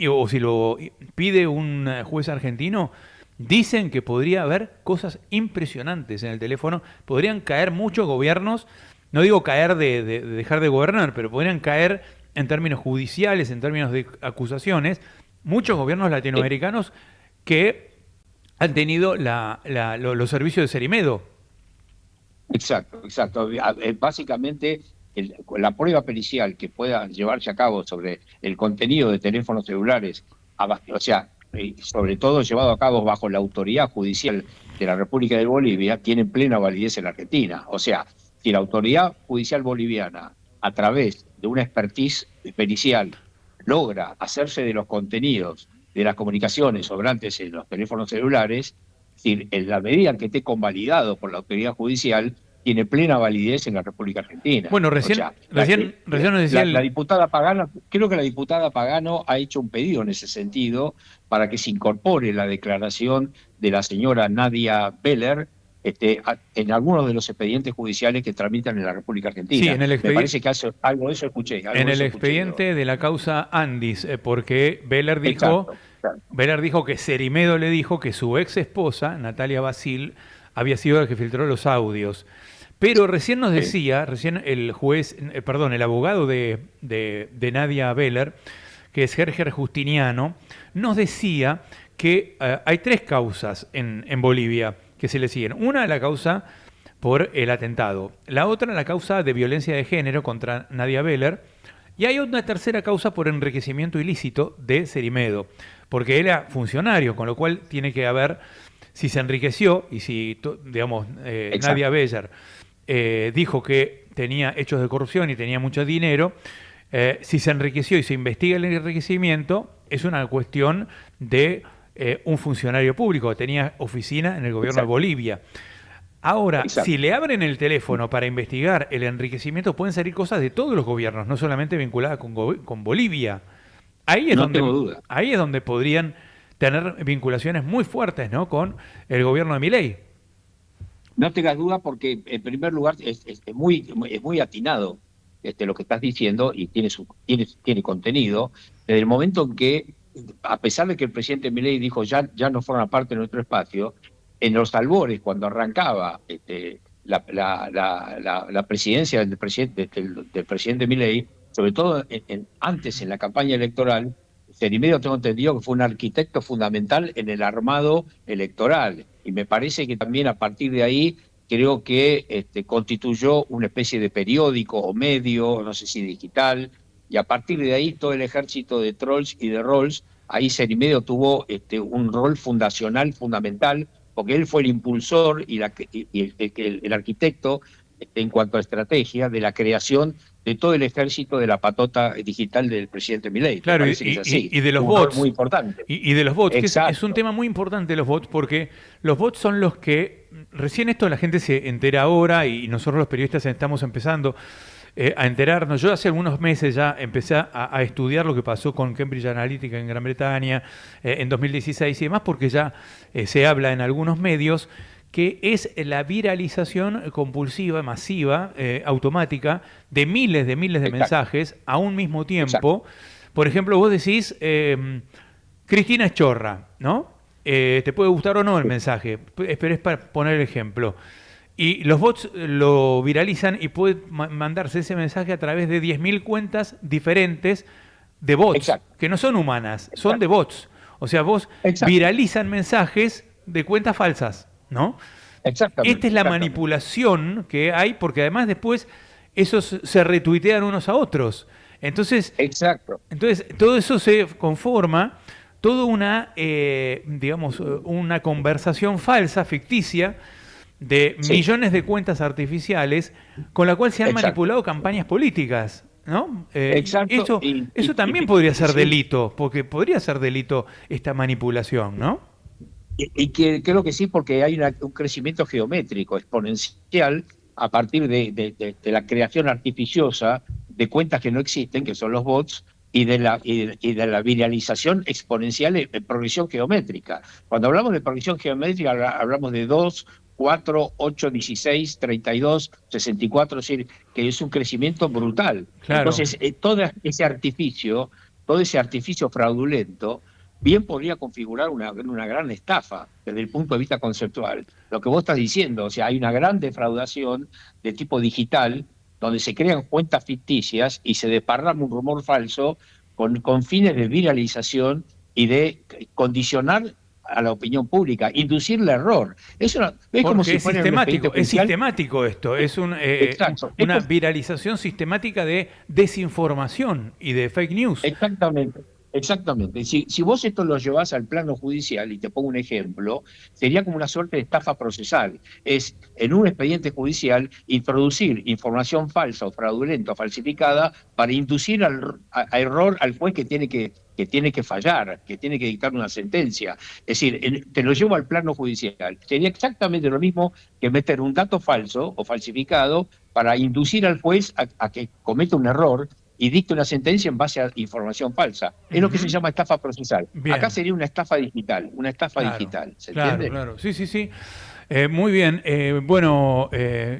o si lo pide un juez argentino, dicen que podría haber cosas impresionantes en el teléfono. Podrían caer muchos gobiernos, no digo caer de dejar de gobernar, pero podrían caer en términos judiciales, en términos de acusaciones, muchos gobiernos latinoamericanos que han tenido los servicios de Cerimedo. Exacto. Básicamente, la prueba pericial que pueda llevarse a cabo sobre el contenido de teléfonos celulares, sobre todo llevado a cabo bajo la autoridad judicial de la República de Bolivia, tiene plena validez en la Argentina. O sea, si la autoridad judicial boliviana, a través de una expertise pericial, logra hacerse de los contenidos de las comunicaciones sobrantes en los teléfonos celulares, es decir, en la medida que esté convalidado por la autoridad judicial, tiene plena validez en la República Argentina. Bueno, recién nos decía la diputada Pagano, creo que la diputada Pagano ha hecho un pedido en ese sentido para que se incorpore la declaración de la señora Nadia Beller en algunos de los expedientes judiciales que tramitan en la República Argentina. Sí, me parece que algo de eso escuché. En el expediente de la causa Andis, porque Beller dijo que Cerimedo le dijo que su ex esposa, Natalia Basil, había sido la que filtró los audios. Pero recién nos decía, el abogado de Nadia Beller, que es Gerger Justiniano, nos decía que hay 3 causas en Bolivia que se le siguen. Una, la causa por el atentado. La otra, la causa de violencia de género contra Nadia Beller. Y hay una tercera causa por enriquecimiento ilícito de Cerimedo, porque él era funcionario, con lo cual tiene que haber, si se enriqueció, y si, Nadia Beller dijo que tenía hechos de corrupción y tenía mucho dinero, si se enriqueció y se investiga el enriquecimiento, es una cuestión de un funcionario público, tenía oficina en el gobierno de Bolivia. Ahora, si le abren el teléfono para investigar el enriquecimiento, pueden salir cosas de todos los gobiernos, no solamente vinculadas con Bolivia. Ahí es donde podrían tener vinculaciones muy fuertes, ¿no?, con el gobierno de Milei. No tengas duda porque, en primer lugar, es muy atinado lo que estás diciendo y tiene contenido. Desde el momento en que, a pesar de que el presidente Milei dijo ya no forma parte de nuestro espacio, en los albores, cuando arrancaba la presidencia del presidente Milei, sobre todo antes en la campaña electoral, Cerimedo tengo entendido que fue un arquitecto fundamental en el armado electoral, y me parece que también a partir de ahí creo que constituyó una especie de periódico o medio, no sé si digital, y a partir de ahí todo el ejército de trolls y de rolls, ahí Cerimedo tuvo un rol fundacional fundamental, porque él fue el impulsor y el arquitecto en cuanto a estrategia de la creación de todo el ejército de la patota digital del presidente Milei. Claro, y de los bots. Muy importante. Y de los bots, que es un tema muy importante, los bots, porque los bots son los que, recién esto la gente se entera ahora y nosotros los periodistas estamos empezando a enterarnos. Yo hace algunos meses ya empecé a estudiar lo que pasó con Cambridge Analytica en Gran Bretaña en 2016 y demás, porque ya se habla en algunos medios que es la viralización compulsiva, masiva, automática, de miles de mensajes a un mismo tiempo. Por ejemplo, vos decís, Cristina es chorra, ¿no? Te puede gustar o no el mensaje, pero es para poner el ejemplo. Y los bots lo viralizan y puede mandarse ese mensaje a través de 10.000 cuentas diferentes de bots, que no son humanas, son de bots. O sea, vos viralizan mensajes de cuentas falsas, ¿no? Exactamente. Esta es la manipulación que hay, porque además después esos se retuitean unos a otros. Entonces, entonces todo eso se conforma toda una, digamos, una conversación falsa, ficticia, de millones de cuentas artificiales con la cual se han manipulado campañas políticas, ¿no? Eso también podría ser delito, porque podría ser delito esta manipulación, ¿no? Y que creo que sí, porque hay un crecimiento geométrico exponencial a partir de la creación artificiosa de cuentas que no existen, que son los bots, y de la viralización exponencial en progresión geométrica. Cuando hablamos de progresión geométrica, hablamos de 2, 4, 8, 16, 32, 64, es decir, que es un crecimiento brutal. Claro. Entonces, todo ese artificio fraudulento, bien podría configurar una gran estafa desde el punto de vista conceptual. Lo que vos estás diciendo, o sea, hay una gran defraudación de tipo digital, donde se crean cuentas ficticias y se desparrama un rumor falso con fines de viralización y de condicionar a la opinión pública, inducir el error. Eso es como si fuera sistemático esto, es una viralización sistemática de desinformación y de fake news. Exactamente. Si vos esto lo llevás al plano judicial, y te pongo un ejemplo, sería como una suerte de estafa procesal. Es, en un expediente judicial, introducir información falsa o fraudulenta o falsificada para inducir a error al juez que tiene que fallar, que tiene que dictar una sentencia. Es decir, te lo llevo al plano judicial. Sería exactamente lo mismo que meter un dato falso o falsificado para inducir al juez a que cometa un error y dicta una sentencia en base a información falsa. Es lo que se llama estafa procesal. Bien. Acá sería una estafa digital, ¿se entiende? Claro, sí. Muy bien. Bueno,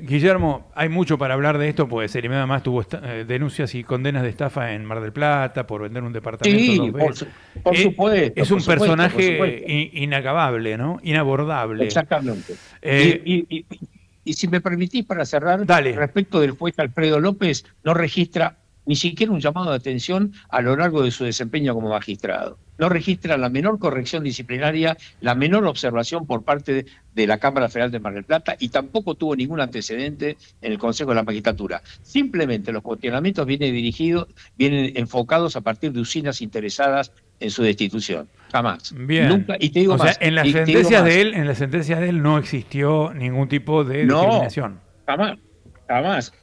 Guillermo, hay mucho para hablar de esto, pues Cerimedo además tuvo denuncias y condenas de estafa en Mar del Plata por vender un departamento 2 veces. Por supuesto. Es un personaje inacabable, ¿no? Inabordable. Exactamente. Y si me permitís, para cerrar, respecto del juez Alfredo López, no registra ni siquiera un llamado de atención a lo largo de su desempeño como magistrado. No registra la menor corrección disciplinaria, la menor observación por parte de la Cámara Federal de Mar del Plata, y tampoco tuvo ningún antecedente en el Consejo de la Magistratura. Simplemente los cuestionamientos vienen enfocados a partir de usinas interesadas en su destitución. Jamás. Bien. Nunca, y te digo más. En las sentencias de él no existió ningún tipo de discriminación. Jamás.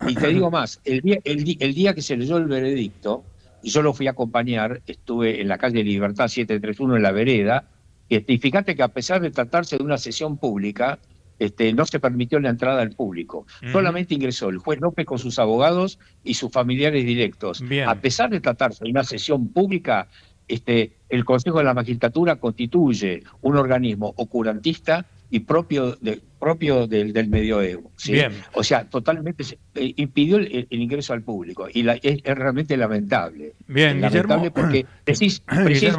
Y te digo más, el día que se leyó el veredicto, y yo lo fui a acompañar, estuve en la calle Libertad 731 en La Vereda, y fíjate que a pesar de tratarse de una sesión pública, no se permitió la entrada al público. Solamente ingresó el juez López con sus abogados y sus familiares directos. Bien. A pesar de tratarse de una sesión pública, el Consejo de la Magistratura constituye un organismo oscurantista y propio del medioevo, ¿sí? Bien. O sea, totalmente impidió el ingreso al público y es realmente lamentable. Bien, lamentable Guillermo. porque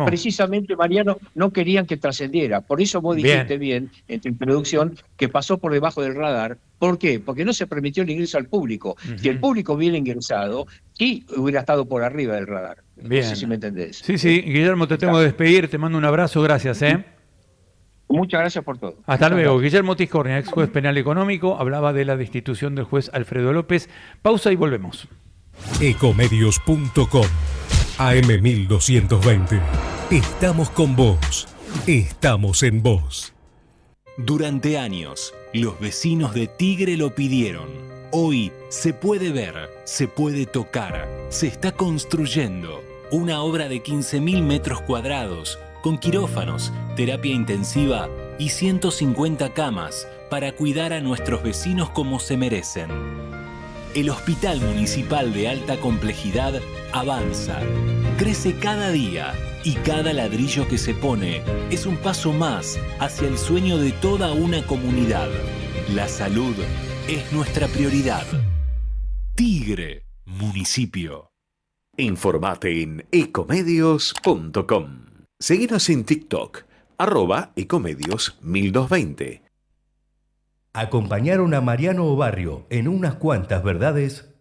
precisamente, Mariano, no querían que trascendiera. Por eso vos dijiste bien en tu introducción que pasó por debajo del radar. ¿Por qué? Porque no se permitió el ingreso al público. Si el público hubiera ingresado, sí hubiera estado por arriba del radar. Bien. No sé si me entendés. Sí, Guillermo, te tengo que despedir, te mando un abrazo, gracias. Muchas gracias por todo. Hasta luego. Guillermo Tiscornia, ex juez penal económico, hablaba de la destitución del juez Alfredo López. Pausa y volvemos. Ecomedios.com AM1220. Estamos con vos. Estamos en vos. Durante años, los vecinos de Tigre lo pidieron. Hoy se puede ver, se puede tocar, se está construyendo una obra de 15.000 metros cuadrados con quirófanos, terapia intensiva y 150 camas para cuidar a nuestros vecinos como se merecen. El Hospital Municipal de Alta Complejidad avanza, crece cada día y cada ladrillo que se pone es un paso más hacia el sueño de toda una comunidad. La salud es nuestra prioridad. Tigre, municipio. Informate en ecomedios.com. Seguinos en TikTok, @ecomedios1220. Acompañaron a Mariano Barrio en unas cuantas verdades.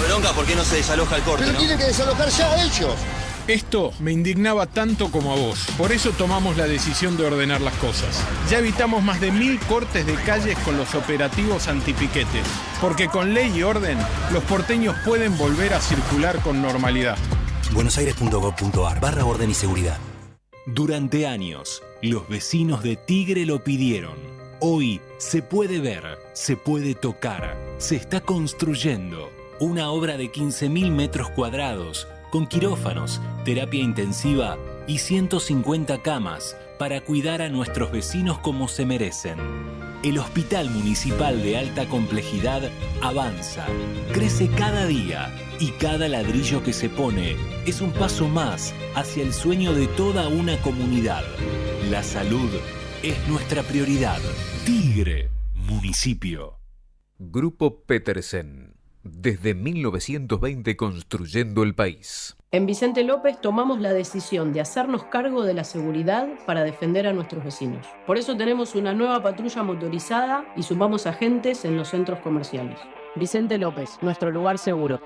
Bronca, ¿por qué no se desaloja el corte? Pero no? tienen que desalojar ya ellos. Esto me indignaba tanto como a vos. Por eso tomamos la decisión de ordenar las cosas. Ya evitamos más de 1000 cortes de calles con los operativos antipiquetes. Porque con ley y orden, los porteños pueden volver a circular con normalidad. buenosaires.gov.ar/orden y seguridad. Durante años, los vecinos de Tigre lo pidieron. Hoy se puede ver, se puede tocar, se está construyendo una obra de 15.000 metros cuadrados con quirófanos, terapia intensiva y 150 camas para cuidar a nuestros vecinos como se merecen. El Hospital Municipal de Alta Complejidad avanza, crece cada día y cada ladrillo que se pone es un paso más hacia el sueño de toda una comunidad. La salud es nuestra prioridad. Tigre, municipio. Grupo Petersen. Desde 1920 construyendo el país. En Vicente López tomamos la decisión de hacernos cargo de la seguridad para defender a nuestros vecinos. Por eso tenemos una nueva patrulla motorizada y sumamos agentes en los centros comerciales. Vicente López, nuestro lugar seguro.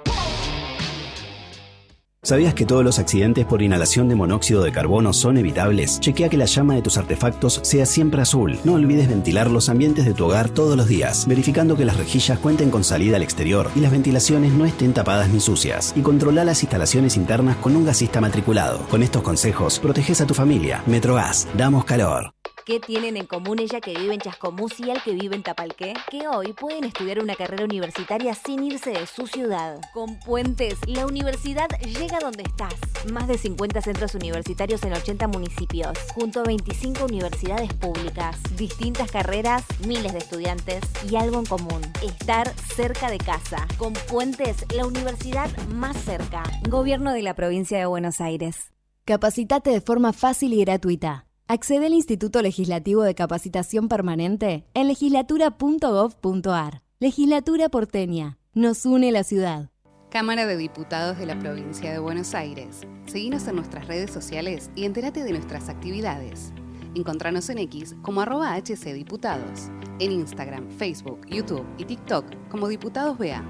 ¿Sabías que todos los accidentes por inhalación de monóxido de carbono son evitables? Chequea que la llama de tus artefactos sea siempre azul. No olvides ventilar los ambientes de tu hogar todos los días, verificando que las rejillas cuenten con salida al exterior y las ventilaciones no estén tapadas ni sucias. Y controla las instalaciones internas con un gasista matriculado. Con estos consejos, proteges a tu familia. Metrogas, damos calor. ¿Qué tienen en común ella que vive en Chascomús y el que vive en Tapalqué? Que hoy pueden estudiar una carrera universitaria sin irse de su ciudad. Con Puentes, la universidad llega donde estás. Más de 50 centros universitarios en 80 municipios, junto a 25 universidades públicas. Distintas carreras, miles de estudiantes y algo en común: estar cerca de casa. Con Puentes, la universidad más cerca. Gobierno de la Provincia de Buenos Aires. Capacitate de forma fácil y gratuita. Accede al Instituto Legislativo de Capacitación Permanente en legislatura.gov.ar. Legislatura porteña. Nos une la ciudad. Cámara de Diputados de la Provincia de Buenos Aires. Seguinos en nuestras redes sociales y entérate de nuestras actividades. Encontranos en X como @HCDiputados. En Instagram, Facebook, YouTube y TikTok como Diputados BA.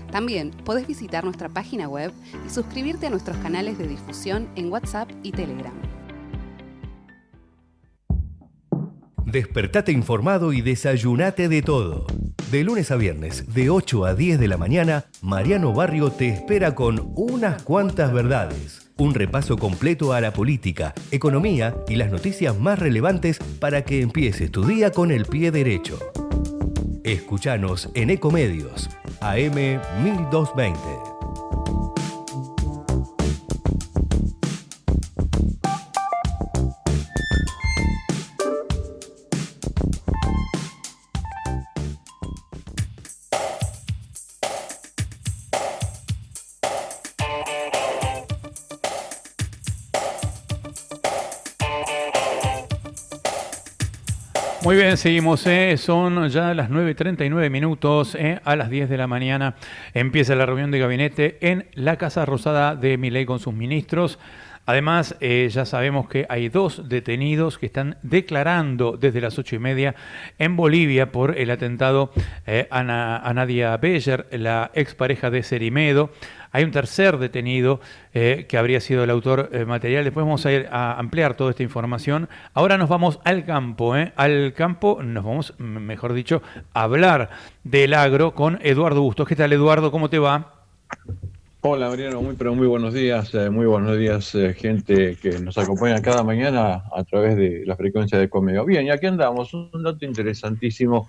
También podés visitar nuestra página web y suscribirte a nuestros canales de difusión en WhatsApp y Telegram. Despertate informado y desayunate de todo. De lunes a viernes, de 8 a 10 de la mañana, Mariano Barrio te espera con unas cuantas verdades. Un repaso completo a la política, economía y las noticias más relevantes para que empieces tu día con el pie derecho. Escuchanos en Ecomedios, AM 1220. Muy bien, seguimos, son ya las 9:39 minutos, a las 10 de la mañana empieza la reunión de gabinete en la Casa Rosada de Milei con sus ministros. Además, ya sabemos que hay 2 detenidos que están declarando desde las 8:30 en Bolivia por el atentado a Nadia Beyer, la expareja de Cerimedo. Hay un tercer detenido que habría sido el autor material. Después vamos a ir a ampliar toda esta información. Ahora nos vamos al campo. Al campo nos vamos, mejor dicho, a hablar del agro con Eduardo Bustos. ¿Qué tal, Eduardo? ¿Cómo te va? Hola Mariano, muy buenos días, gente que nos acompaña cada mañana a través de la frecuencia de Comedio. Bien, y aquí andamos, un dato interesantísimo,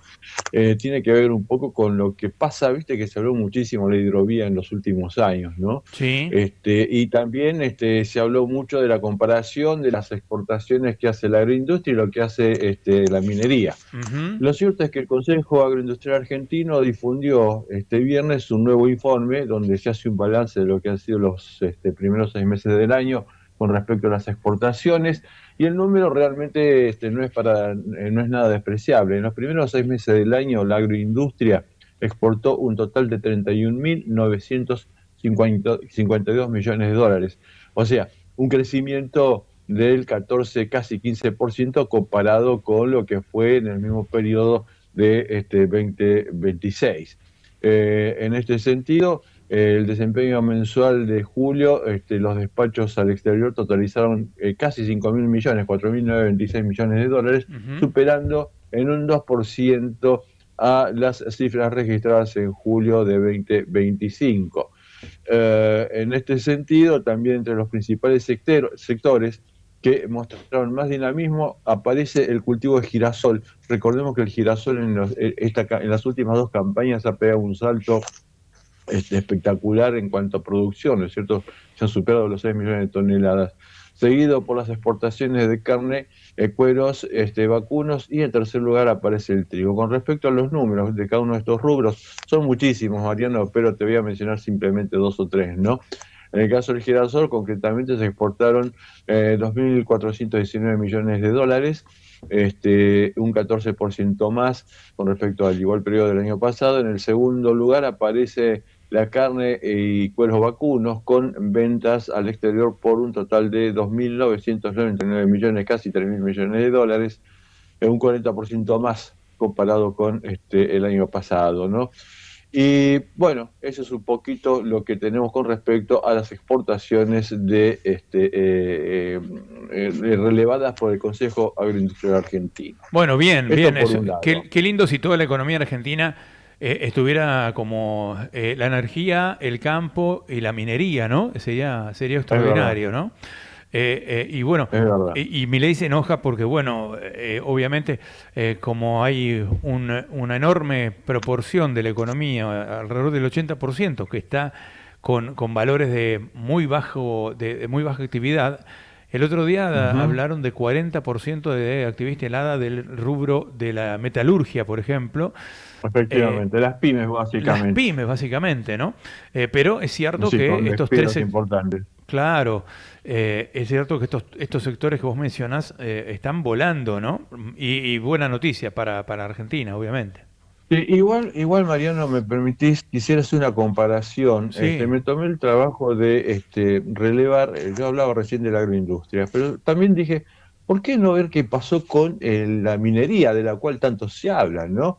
tiene que ver un poco con lo que pasa, viste que se habló muchísimo de la hidrovía en los últimos años, ¿no? Sí. Y también se habló mucho de la comparación de las exportaciones que hace la agroindustria y lo que hace la minería. Uh-huh. Lo cierto es que el Consejo Agroindustrial Argentino difundió este viernes un nuevo informe donde se hace un balance de lo que han sido los primeros 6 meses del año con respecto a las exportaciones, y el número realmente no es nada despreciable. En los primeros 6 meses del año la agroindustria exportó un total de 31.952 millones de dólares, o sea, un crecimiento del 14, casi 15% comparado con lo que fue en el mismo periodo de 2026. En este sentido, el desempeño mensual de julio, los despachos al exterior totalizaron casi 5.000 millones, 4.926 millones de dólares, uh-huh, superando en un 2% a las cifras registradas en julio de 2025. En este sentido, también entre los principales sectores que mostraron más dinamismo aparece el cultivo de girasol. Recordemos que el girasol en las últimas 2 campañas ha pegado un salto espectacular en cuanto a producción, ¿no es cierto? Se han superado los 6 millones de toneladas, seguido por las exportaciones de carne, cueros, vacunos, y en tercer lugar aparece el trigo. Con respecto a los números de cada uno de estos rubros, son muchísimos, Mariano, pero te voy a mencionar simplemente 2 o 3, ¿no? En el caso del girasol, concretamente se exportaron 2.419 millones de dólares, un 14% más con respecto al igual periodo del año pasado. En el segundo lugar aparece la carne y cueros vacunos, con ventas al exterior por un total de 2.999 millones, casi 3.000 millones de dólares, un 40% más comparado con el año pasado, ¿no? Y bueno, eso es un poquito lo que tenemos con respecto a las exportaciones relevadas por el Consejo Agroindustrial Argentino. Bueno, bien, eso. Qué lindo si toda la economía argentina estuviera como la energía, el campo y la minería, ¿no? Sería extraordinario, ¿no? Y bueno, y Milei se enoja porque, bueno, obviamente, como hay una enorme proporción de la economía, alrededor del 80%, que está con valores de muy baja actividad. El otro día hablaron de 40% de actividad instalada del rubro de la metalurgia, por ejemplo. Efectivamente, las pymes básicamente. Las pymes básicamente, ¿no? Pero es cierto que estos 3 importantes. Claro, es cierto que estos sectores que vos mencionás están volando, ¿no? Y buena noticia para Argentina, obviamente. Sí, igual Mariano, me permitís, quisiera hacer una comparación. Sí. Me tomé el trabajo de relevar, yo hablaba recién de la agroindustria, pero también dije, ¿por qué no ver qué pasó con la minería, de la cual tanto se habla, ¿no?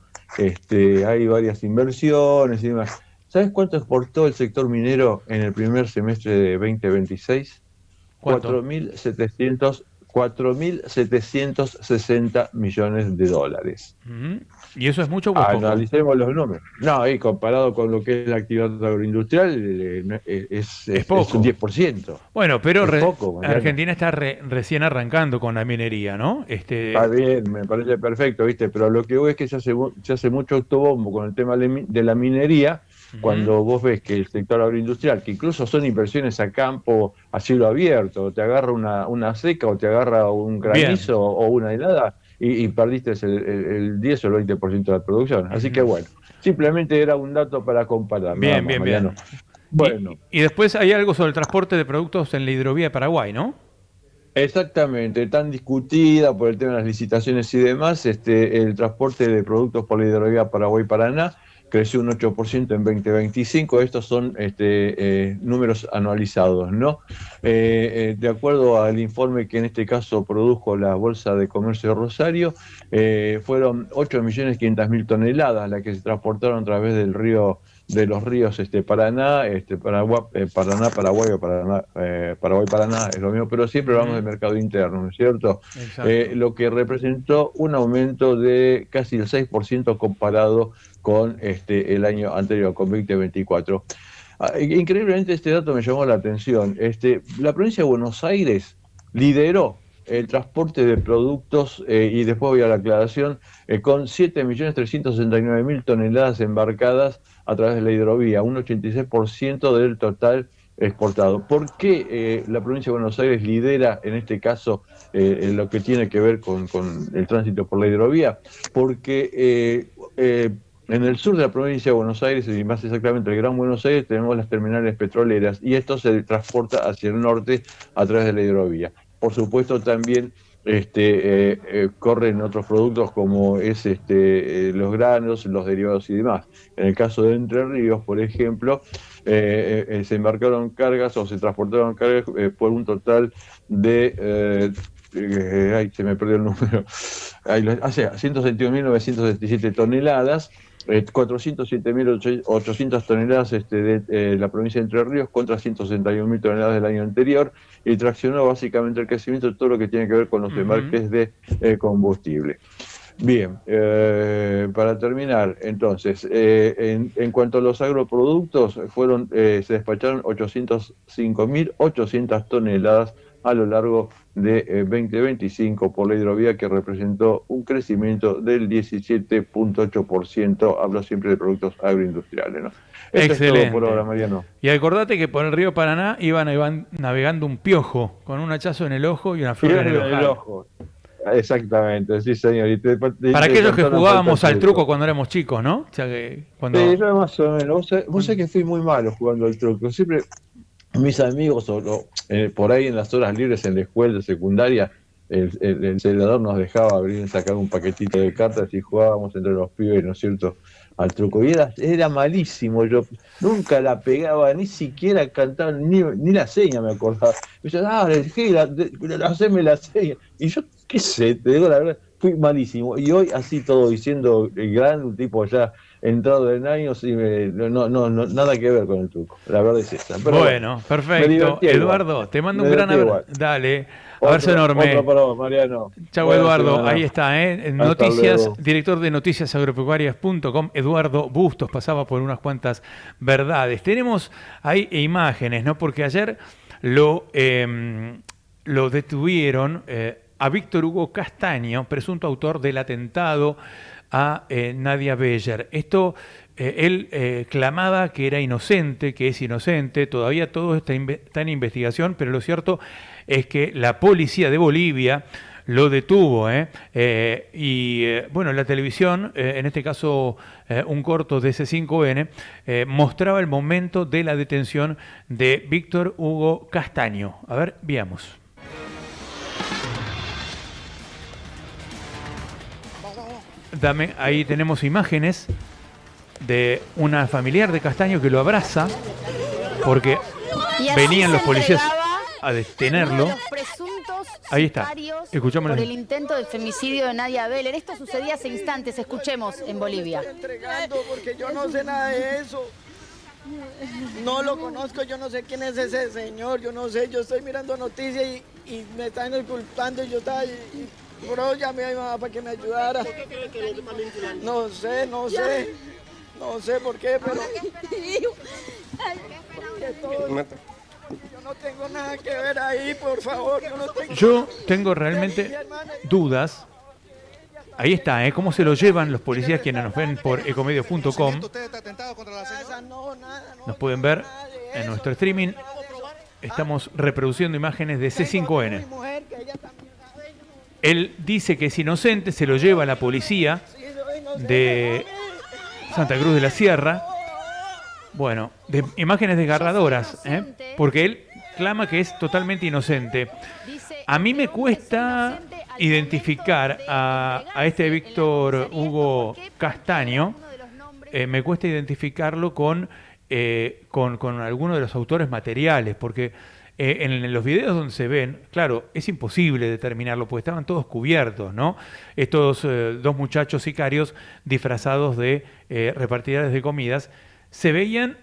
Hay varias inversiones y demás. ¿Sabes cuánto exportó el sector minero en el primer semestre de 2026? ¿Cuánto? 4.760 millones de dólares. ¿Y eso es mucho o poco? Analicemos los números. No, y comparado con lo que es la actividad agroindustrial, es poco. Un 10%. Bueno, pero poco, Argentina está recién arrancando con la minería, ¿no? Está bien, me parece perfecto, ¿viste? Pero lo que veo es que se hace mucho autobombo con el tema de la minería, cuando vos ves que el sector agroindustrial, que incluso son inversiones a campo, a cielo abierto, te agarra una seca o te agarra un granizo o una helada y perdiste el 10 o el 20% de la producción. Así que bueno, simplemente era un dato para comparar. Bien. Bueno. Y después hay algo sobre el transporte de productos en la hidrovía de Paraguay, ¿no? Exactamente, tan discutida por el tema de las licitaciones y demás, el transporte de productos por la hidrovía Paraguay-Paraná creció un 8% en 2025. Estos son números anualizados, ¿no? De acuerdo al informe que en este caso produjo la Bolsa de Comercio de Rosario, fueron 8.500.000 toneladas las que se transportaron a través del río, de los ríos Paraná, Paraná, Paraguay o Paraguay, Paraná, es lo mismo, pero siempre hablamos del mercado interno, ¿no es cierto? Lo que representó un aumento de casi el 6% comparado con el año anterior, con 2024. Increíblemente este dato me llamó la atención. La provincia de Buenos Aires lideró el transporte de productos, y después voy a la aclaración, con 7.369.000 toneladas embarcadas a través de la hidrovía, un 86% del total exportado. ¿Por qué la provincia de Buenos Aires lidera en este caso en lo que tiene que ver con el tránsito por la hidrovía? Porque en el sur de la provincia de Buenos Aires, y más exactamente el Gran Buenos Aires, tenemos las terminales petroleras y esto se transporta hacia el norte a través de la hidrovía. Por supuesto también corren otros productos como es los granos, los derivados y demás. En el caso de Entre Ríos, por ejemplo, se embarcaron cargas o se transportaron cargas por un total de... se me perdió el número. 161.977 toneladas, 407.800 toneladas de la provincia de Entre Ríos contra 161.000 toneladas del año anterior, y traccionó básicamente el crecimiento de todo lo que tiene que ver con los embarques de combustible. Bien, para terminar, entonces, en cuanto a los agroproductos, se despacharon 805.800 toneladas a lo largo de 2025 por la hidrovía, que representó un crecimiento del 17.8%. Hablo siempre de productos agroindustriales, ¿no? Excelente. Es todo por ahora, Mariano. Y acordate que por el río Paraná iban navegando un piojo con un hachazo en el ojo y una flor en el ojo. Exactamente, sí, señor. Para aquellos que jugábamos al truco cuando éramos chicos, ¿no? O sea, que cuando... Sí, yo más o menos. Vos sabés que fui muy malo jugando al truco. Siempre mis amigos, por ahí en las horas libres en la escuela secundaria, el celador nos dejaba abrir y sacar un paquetito de cartas y jugábamos entre los pibes, ¿no es cierto?, al truco. Y era malísimo, yo nunca la pegaba, ni siquiera cantaba, ni la seña me acordaba. Y yo, haceme la seña. Y yo, qué sé, te digo la verdad, fui malísimo. Y hoy, así todo, diciendo el gran tipo ya entrado en años, y nada que ver con el truco. La verdad es esa. Pero bueno, perfecto. Eduardo, te mando un gran abrazo. Dale. Abrazo enorme. Otro para vos, Mariano. Chau, Eduardo. Ahí está, Noticias, director de noticiasagropecuarias.com, Eduardo Bustos, pasaba por unas cuantas verdades. Tenemos ahí imágenes, ¿no? Porque ayer lo detuvieron a Víctor Hugo Castaño, presunto autor del atentado a Nadia Beller. Esto, él clamaba que era inocente, que es inocente, todavía todo está en investigación, pero lo cierto es que la policía de Bolivia lo detuvo, bueno, la televisión, en este caso un corto de C5N, mostraba el momento de la detención de Víctor Hugo Castaño. A ver, veamos. Ahí tenemos imágenes de una familiar de Castaño que lo abraza porque venían los policías a detenerlo. Ahí está. Escuchámoslo. Por el intento de femicidio de Nadia Beller. Esto sucedía hace instantes. Escuchemos en Bolivia. Entregando porque yo no sé nada de eso. No lo conozco, yo no sé quién es ese señor, yo no sé, yo estoy mirando noticias y me están inculpando y yo estaba... Bro, llamé a mi mamá para que me ayudara. ¿Por qué cree que lo están vinculando? No sé por qué, pero... Yo no tengo nada que ver ahí, por favor. Yo tengo realmente dudas. Ahí está, cómo se lo llevan los policías, quienes nos ven por ecomedios.com. Nos pueden ver en nuestro streaming. Estamos reproduciendo imágenes de C5N. Él dice que es inocente, se lo lleva a la policía de Santa Cruz de la Sierra. Bueno, imágenes desgarradoras, porque él clama que es totalmente inocente. A mí me cuesta identificar a este Víctor Hugo Castaño, me cuesta identificarlo con alguno de los autores materiales, porque en los videos donde se ven, claro, es imposible determinarlo, porque estaban todos cubiertos, ¿no? Estos dos muchachos sicarios disfrazados de repartidores de comidas, se veían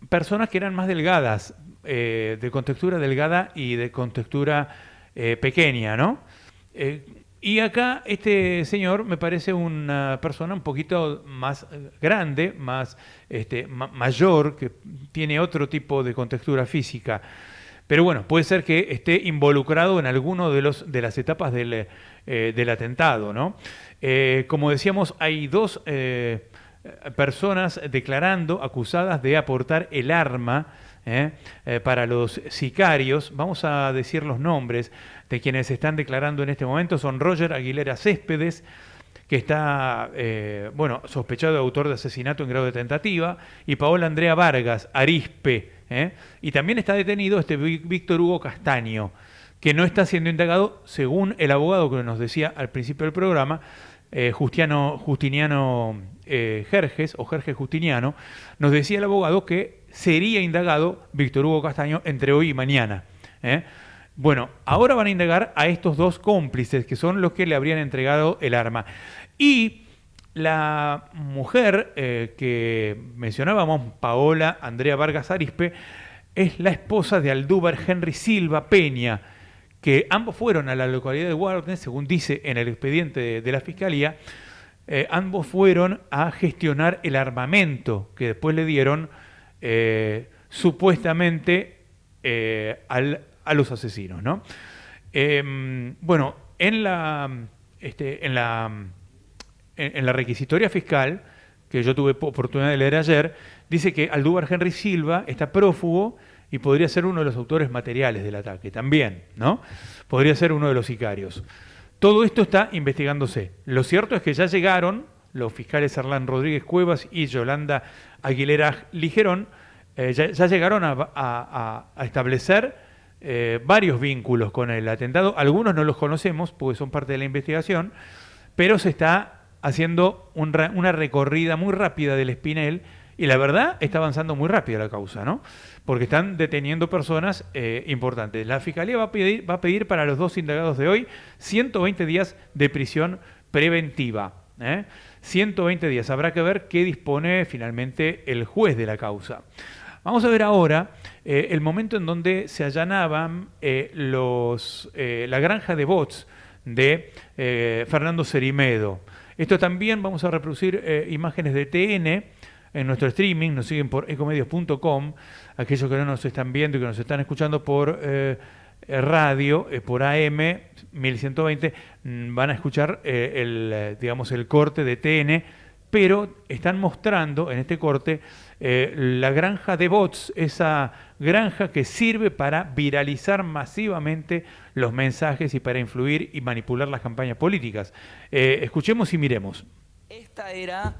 personas que eran más delgadas, de contextura delgada y de contextura pequeña, ¿no? Y acá este señor me parece una persona un poquito más grande, más mayor, que tiene otro tipo de contextura física. Pero bueno, puede ser que esté involucrado en alguno de las etapas del atentado, ¿no? Como decíamos, hay dos personas declarando, acusadas de aportar el arma para los sicarios. Vamos a decir los nombres de quienes están declarando en este momento. Son Roger Aguilera Céspedes, que está sospechado de autor de asesinato en grado de tentativa, y Paola Andrea Vargas Arispe, y también está detenido este Víctor Hugo Castaño, que no está siendo indagado, según el abogado que nos decía al principio del programa, Justiniano Jerjes, o Jerjes Justiniano. Nos decía el abogado que sería indagado Víctor Hugo Castaño entre hoy y mañana. Bueno, ahora van a indagar a estos dos cómplices, que son los que le habrían entregado el arma. Y la mujer que mencionábamos, Paola Andrea Vargas Arispe, es la esposa de Aldúvar Henry Silva Peña, que ambos fueron a la localidad de Warnes, según dice en el expediente de la Fiscalía. Ambos fueron a gestionar el armamento que después le dieron supuestamente a los asesinos, ¿no? Bueno, en la requisitoria fiscal, que yo tuve oportunidad de leer ayer, dice que Aldúvar Henry Silva está prófugo y podría ser uno de los autores materiales del ataque también, ¿no? Podría ser uno de los sicarios. Todo esto está investigándose. Lo cierto es que ya llegaron los fiscales Arlán Rodríguez Cuevas y Yolanda Aguilera Ligerón, ya llegaron a establecer varios vínculos con el atentado. Algunos no los conocemos porque son parte de la investigación, pero se está haciendo una recorrida muy rápida del Espinel, y la verdad está avanzando muy rápido la causa, ¿no? Porque están deteniendo personas importantes. La Fiscalía va a pedir para los dos indagados de hoy 120 días de prisión preventiva. 120 días. Habrá que ver qué dispone finalmente el juez de la causa. Vamos a ver ahora el momento en donde se allanaban la granja de bots de Fernando Cerimedo. Esto también vamos a reproducir imágenes de TN en nuestro streaming. Nos siguen por ecomedios.com. Aquellos que no nos están viendo y que nos están escuchando por radio, por AM 1120, van a escuchar el corte de TN, pero están mostrando en este corte la granja de bots, esa granja que sirve para viralizar masivamente los mensajes y para influir y manipular las campañas políticas. Escuchemos y miremos. Esta era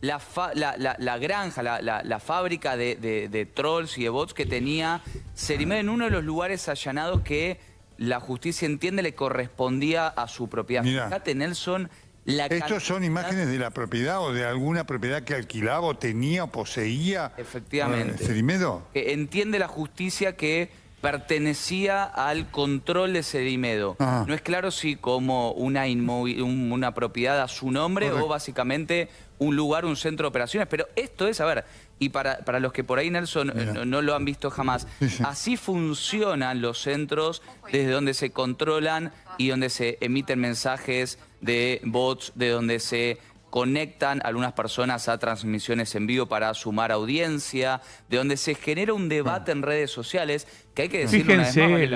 la granja, la fábrica de trolls y de bots que tenía Cerimedo en uno de los lugares allanados que la justicia entiende le correspondía a su propiedad. Mirá. Fíjate, Nelson, ¿Estos son imágenes de la propiedad o de alguna propiedad que alquilaba o tenía o poseía? Efectivamente. ¿Cerimedo? Entiende la justicia que pertenecía al control de Cerimedo. Ajá. No es claro si como una propiedad a su nombre. Correcto. O básicamente un lugar, un centro de operaciones. Pero esto es, a ver, y para los que por ahí, Nelson, no lo han visto jamás, sí. Así funcionan los centros desde donde se controlan y donde se emiten mensajes de bots, de donde se conectan algunas personas a transmisiones en vivo para sumar audiencia, de donde se genera un debate en redes sociales, que hay que decirlo. Fíjense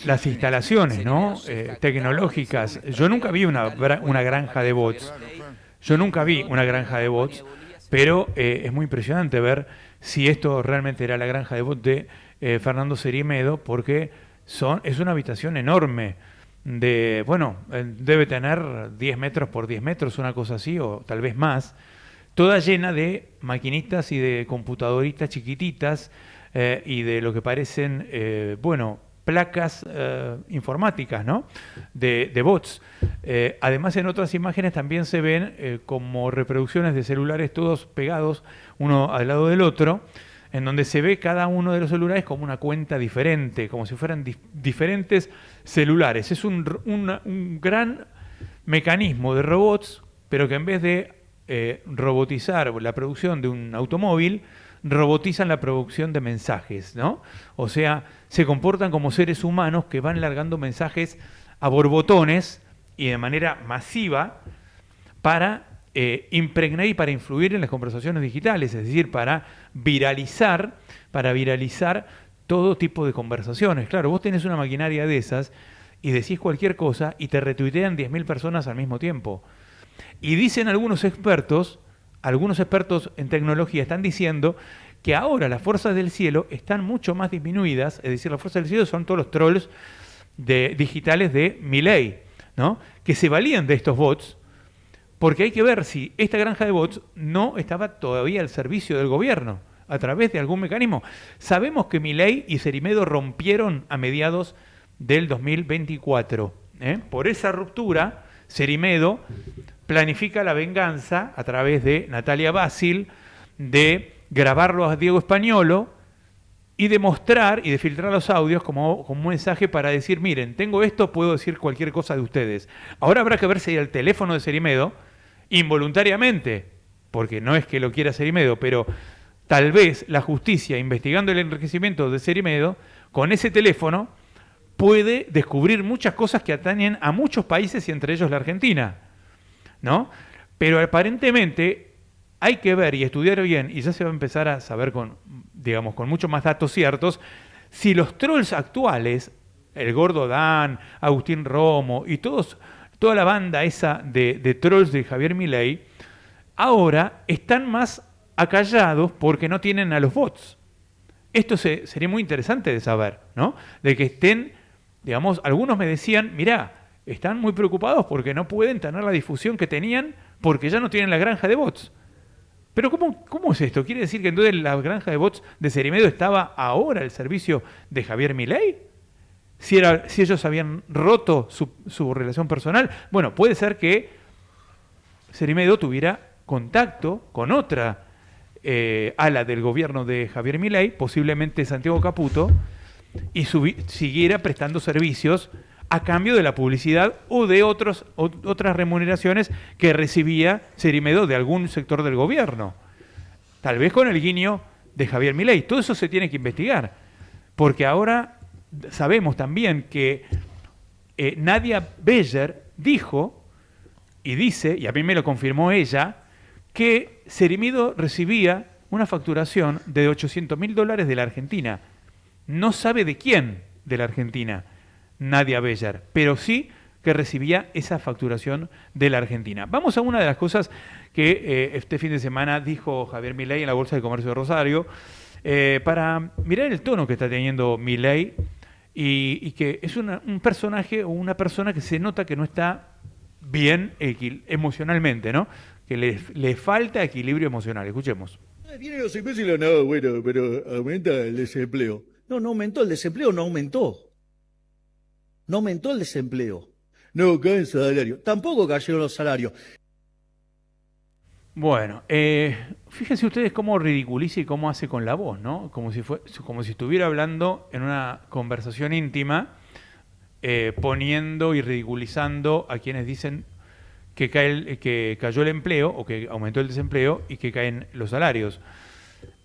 las instalaciones, ¿no? Tecnológicas. Yo nunca vi una granja de bots. Yo nunca vi una granja de bots, pero es muy impresionante ver si esto realmente era la granja de bots de Fernando Cerimedo, porque es una habitación enorme. Debe tener 10 metros por 10 metros, una cosa así, o tal vez más, toda llena de maquinitas y de computadoritas chiquititas, y de lo que parecen, placas informáticas, ¿no? de bots. Además, en otras imágenes también se ven como reproducciones de celulares todos pegados uno al lado del otro, en donde se ve cada uno de los celulares como una cuenta diferente, como si fueran diferentes celulares. Es un gran mecanismo de robots, pero que en vez de robotizar la producción de un automóvil, robotizan la producción de mensajes, ¿no? O sea, se comportan como seres humanos que van largando mensajes a borbotones y de manera masiva para impregnar y para influir en las conversaciones digitales, es decir, para viralizar todo tipo de conversaciones. Claro, vos tenés una maquinaria de esas y decís cualquier cosa y te retuitean 10.000 personas al mismo tiempo. Y dicen algunos expertos en tecnología están diciendo que ahora las fuerzas del cielo están mucho más disminuidas, es decir, las fuerzas del cielo son todos los trolls digitales de Milei, ¿no? Que se valían de estos bots, porque hay que ver si esta granja de bots no estaba todavía al servicio del gobierno, a través de algún mecanismo. Sabemos que Milei y Cerimedo rompieron a mediados del 2024. Por esa ruptura, Cerimedo planifica la venganza a través de Natalia Basil, de grabarlo a Diego Españolo y de mostrar y de filtrar los audios como un mensaje para decir, miren, tengo esto, puedo decir cualquier cosa de ustedes. Ahora habrá que ver si el teléfono de Cerimedo, involuntariamente, porque no es que lo quiera Cerimedo, pero tal vez la justicia, investigando el enriquecimiento de Cerimedo, con ese teléfono puede descubrir muchas cosas que atañen a muchos países y entre ellos la Argentina, ¿no? Pero aparentemente hay que ver y estudiar bien, y ya se va a empezar a saber con mucho más datos ciertos, si los trolls actuales, el Gordo Dan, Agustín Romo y toda la banda esa de trolls de Javier Milei, ahora están más acallados porque no tienen a los bots. Esto sería muy interesante de saber, ¿no? De que estén, algunos me decían, mirá, están muy preocupados porque no pueden tener la difusión que tenían porque ya no tienen la granja de bots. Pero ¿cómo es esto? ¿Quiere decir que entonces la granja de bots de Cerimedo estaba ahora al servicio de Javier Milei? Si ellos habían roto su relación personal. Bueno, puede ser que Cerimedo tuviera contacto con otra ala del gobierno de Javier Milei, posiblemente Santiago Caputo, y siguiera prestando servicios a cambio de la publicidad o de otras remuneraciones que recibía Cerimedo de algún sector del gobierno. Tal vez con el guiño de Javier Milei. Todo eso se tiene que investigar, porque ahora sabemos también que Nadia Beller dijo y dice, y a mí me lo confirmó ella, que Cerimedo recibía una facturación de $800.000 de la Argentina. No sabe de quién de la Argentina, Nadia Beller, pero sí que recibía esa facturación de la Argentina. Vamos a una de las cosas que este fin de semana dijo Javier Milei en la Bolsa de Comercio de Rosario, para mirar el tono que está teniendo Milei y que es un personaje o una persona que se nota que no está bien emocionalmente, ¿no? Que le falta equilibrio emocional. Escuchemos. Vienen los imbéciles, no, bueno, pero aumenta el desempleo. No aumentó el desempleo, no aumentó. No aumentó el desempleo. No cae el salario. Tampoco cayeron los salarios. Bueno, fíjense ustedes cómo ridiculiza y cómo hace con la voz, ¿no? Como si estuviera hablando en una conversación íntima, poniendo y ridiculizando a quienes dicen que cayó el empleo o que aumentó el desempleo y que caen los salarios.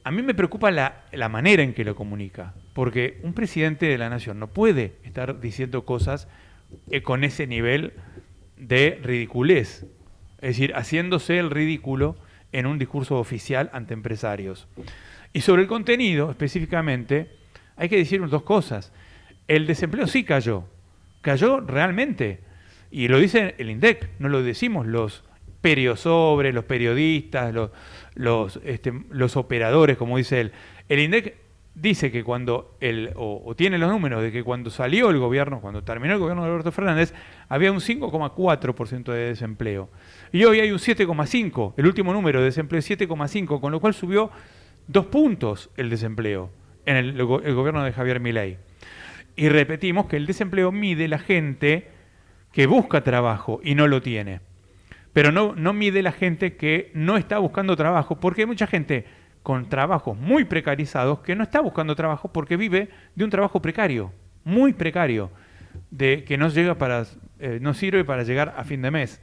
A mí me preocupa la manera en que lo comunica, porque un presidente de la nación no puede estar diciendo cosas con ese nivel de ridiculez, es decir, haciéndose el ridículo en un discurso oficial ante empresarios. Y sobre el contenido, específicamente, hay que decir dos cosas. El desempleo sí cayó realmente, y lo dice el INDEC, no lo decimos los periosobres, los periodistas, los operadores, como dice él. El INDEC dice que cuando tiene los números de que cuando salió el gobierno, cuando terminó el gobierno de Alberto Fernández, había un 5,4% de desempleo. Y hoy hay un 7,5%. El último número de desempleo es 7,5%, con lo cual subió 2 puntos el desempleo. en el gobierno de Javier Milei. Y repetimos que el desempleo mide la gente que busca trabajo y no lo tiene. Pero no mide la gente que no está buscando trabajo, porque hay mucha gente con trabajos muy precarizados que no está buscando trabajo porque vive de un trabajo precario, muy precario, que no sirve para llegar a fin de mes.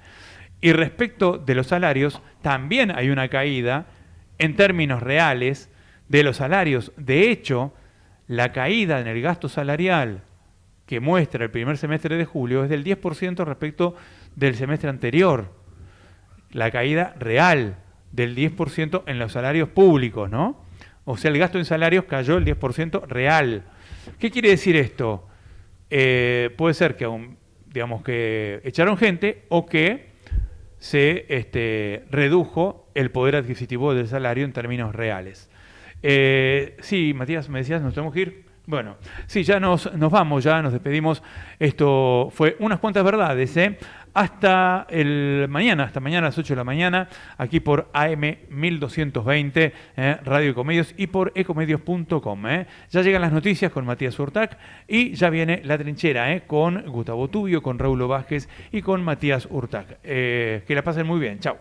Y respecto de los salarios, también hay una caída en términos reales de los salarios. De hecho, la caída en el gasto salarial que muestra el primer semestre de julio es del 10% respecto del semestre anterior. La caída real del 10% en los salarios públicos, ¿no? O sea, el gasto en salarios cayó el 10% real. ¿Qué quiere decir esto? Puede ser que echaron gente o que se redujo el poder adquisitivo del salario en términos reales. Sí, Matías, me decías, ¿nos tenemos que ir? Bueno, sí, ya nos vamos, ya nos despedimos. Esto fue Unas Cuantas Verdades, hasta mañana a las 8 de la mañana, aquí por AM 1220, Radio Ecomedios, y por ecomedios.com. Ya llegan las noticias con Matías Urtac y ya viene La Trinchera con Gustavo Tubio, con Raúl Vázquez y con Matías Urtac. Que la pasen muy bien. Chau.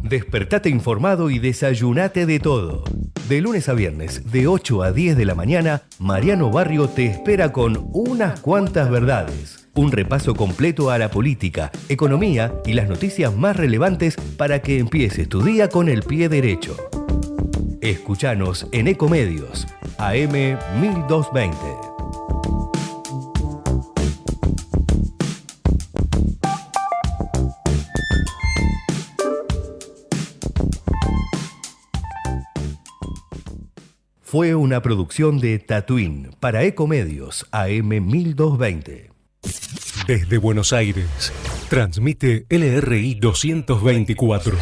Despertate informado y desayunate de todo. De lunes a viernes, de 8 a 10 de la mañana, Mariano Barrio te espera con Unas Cuantas Verdades. Un repaso completo a la política, economía y las noticias más relevantes para que empieces tu día con el pie derecho. Escuchanos en Ecomedios, AM 1220. Fue una producción de Tatooine para Ecomedios AM 1220. Desde Buenos Aires, transmite LRI 224,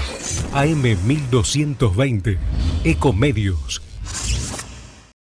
AM 1220, Ecomedios.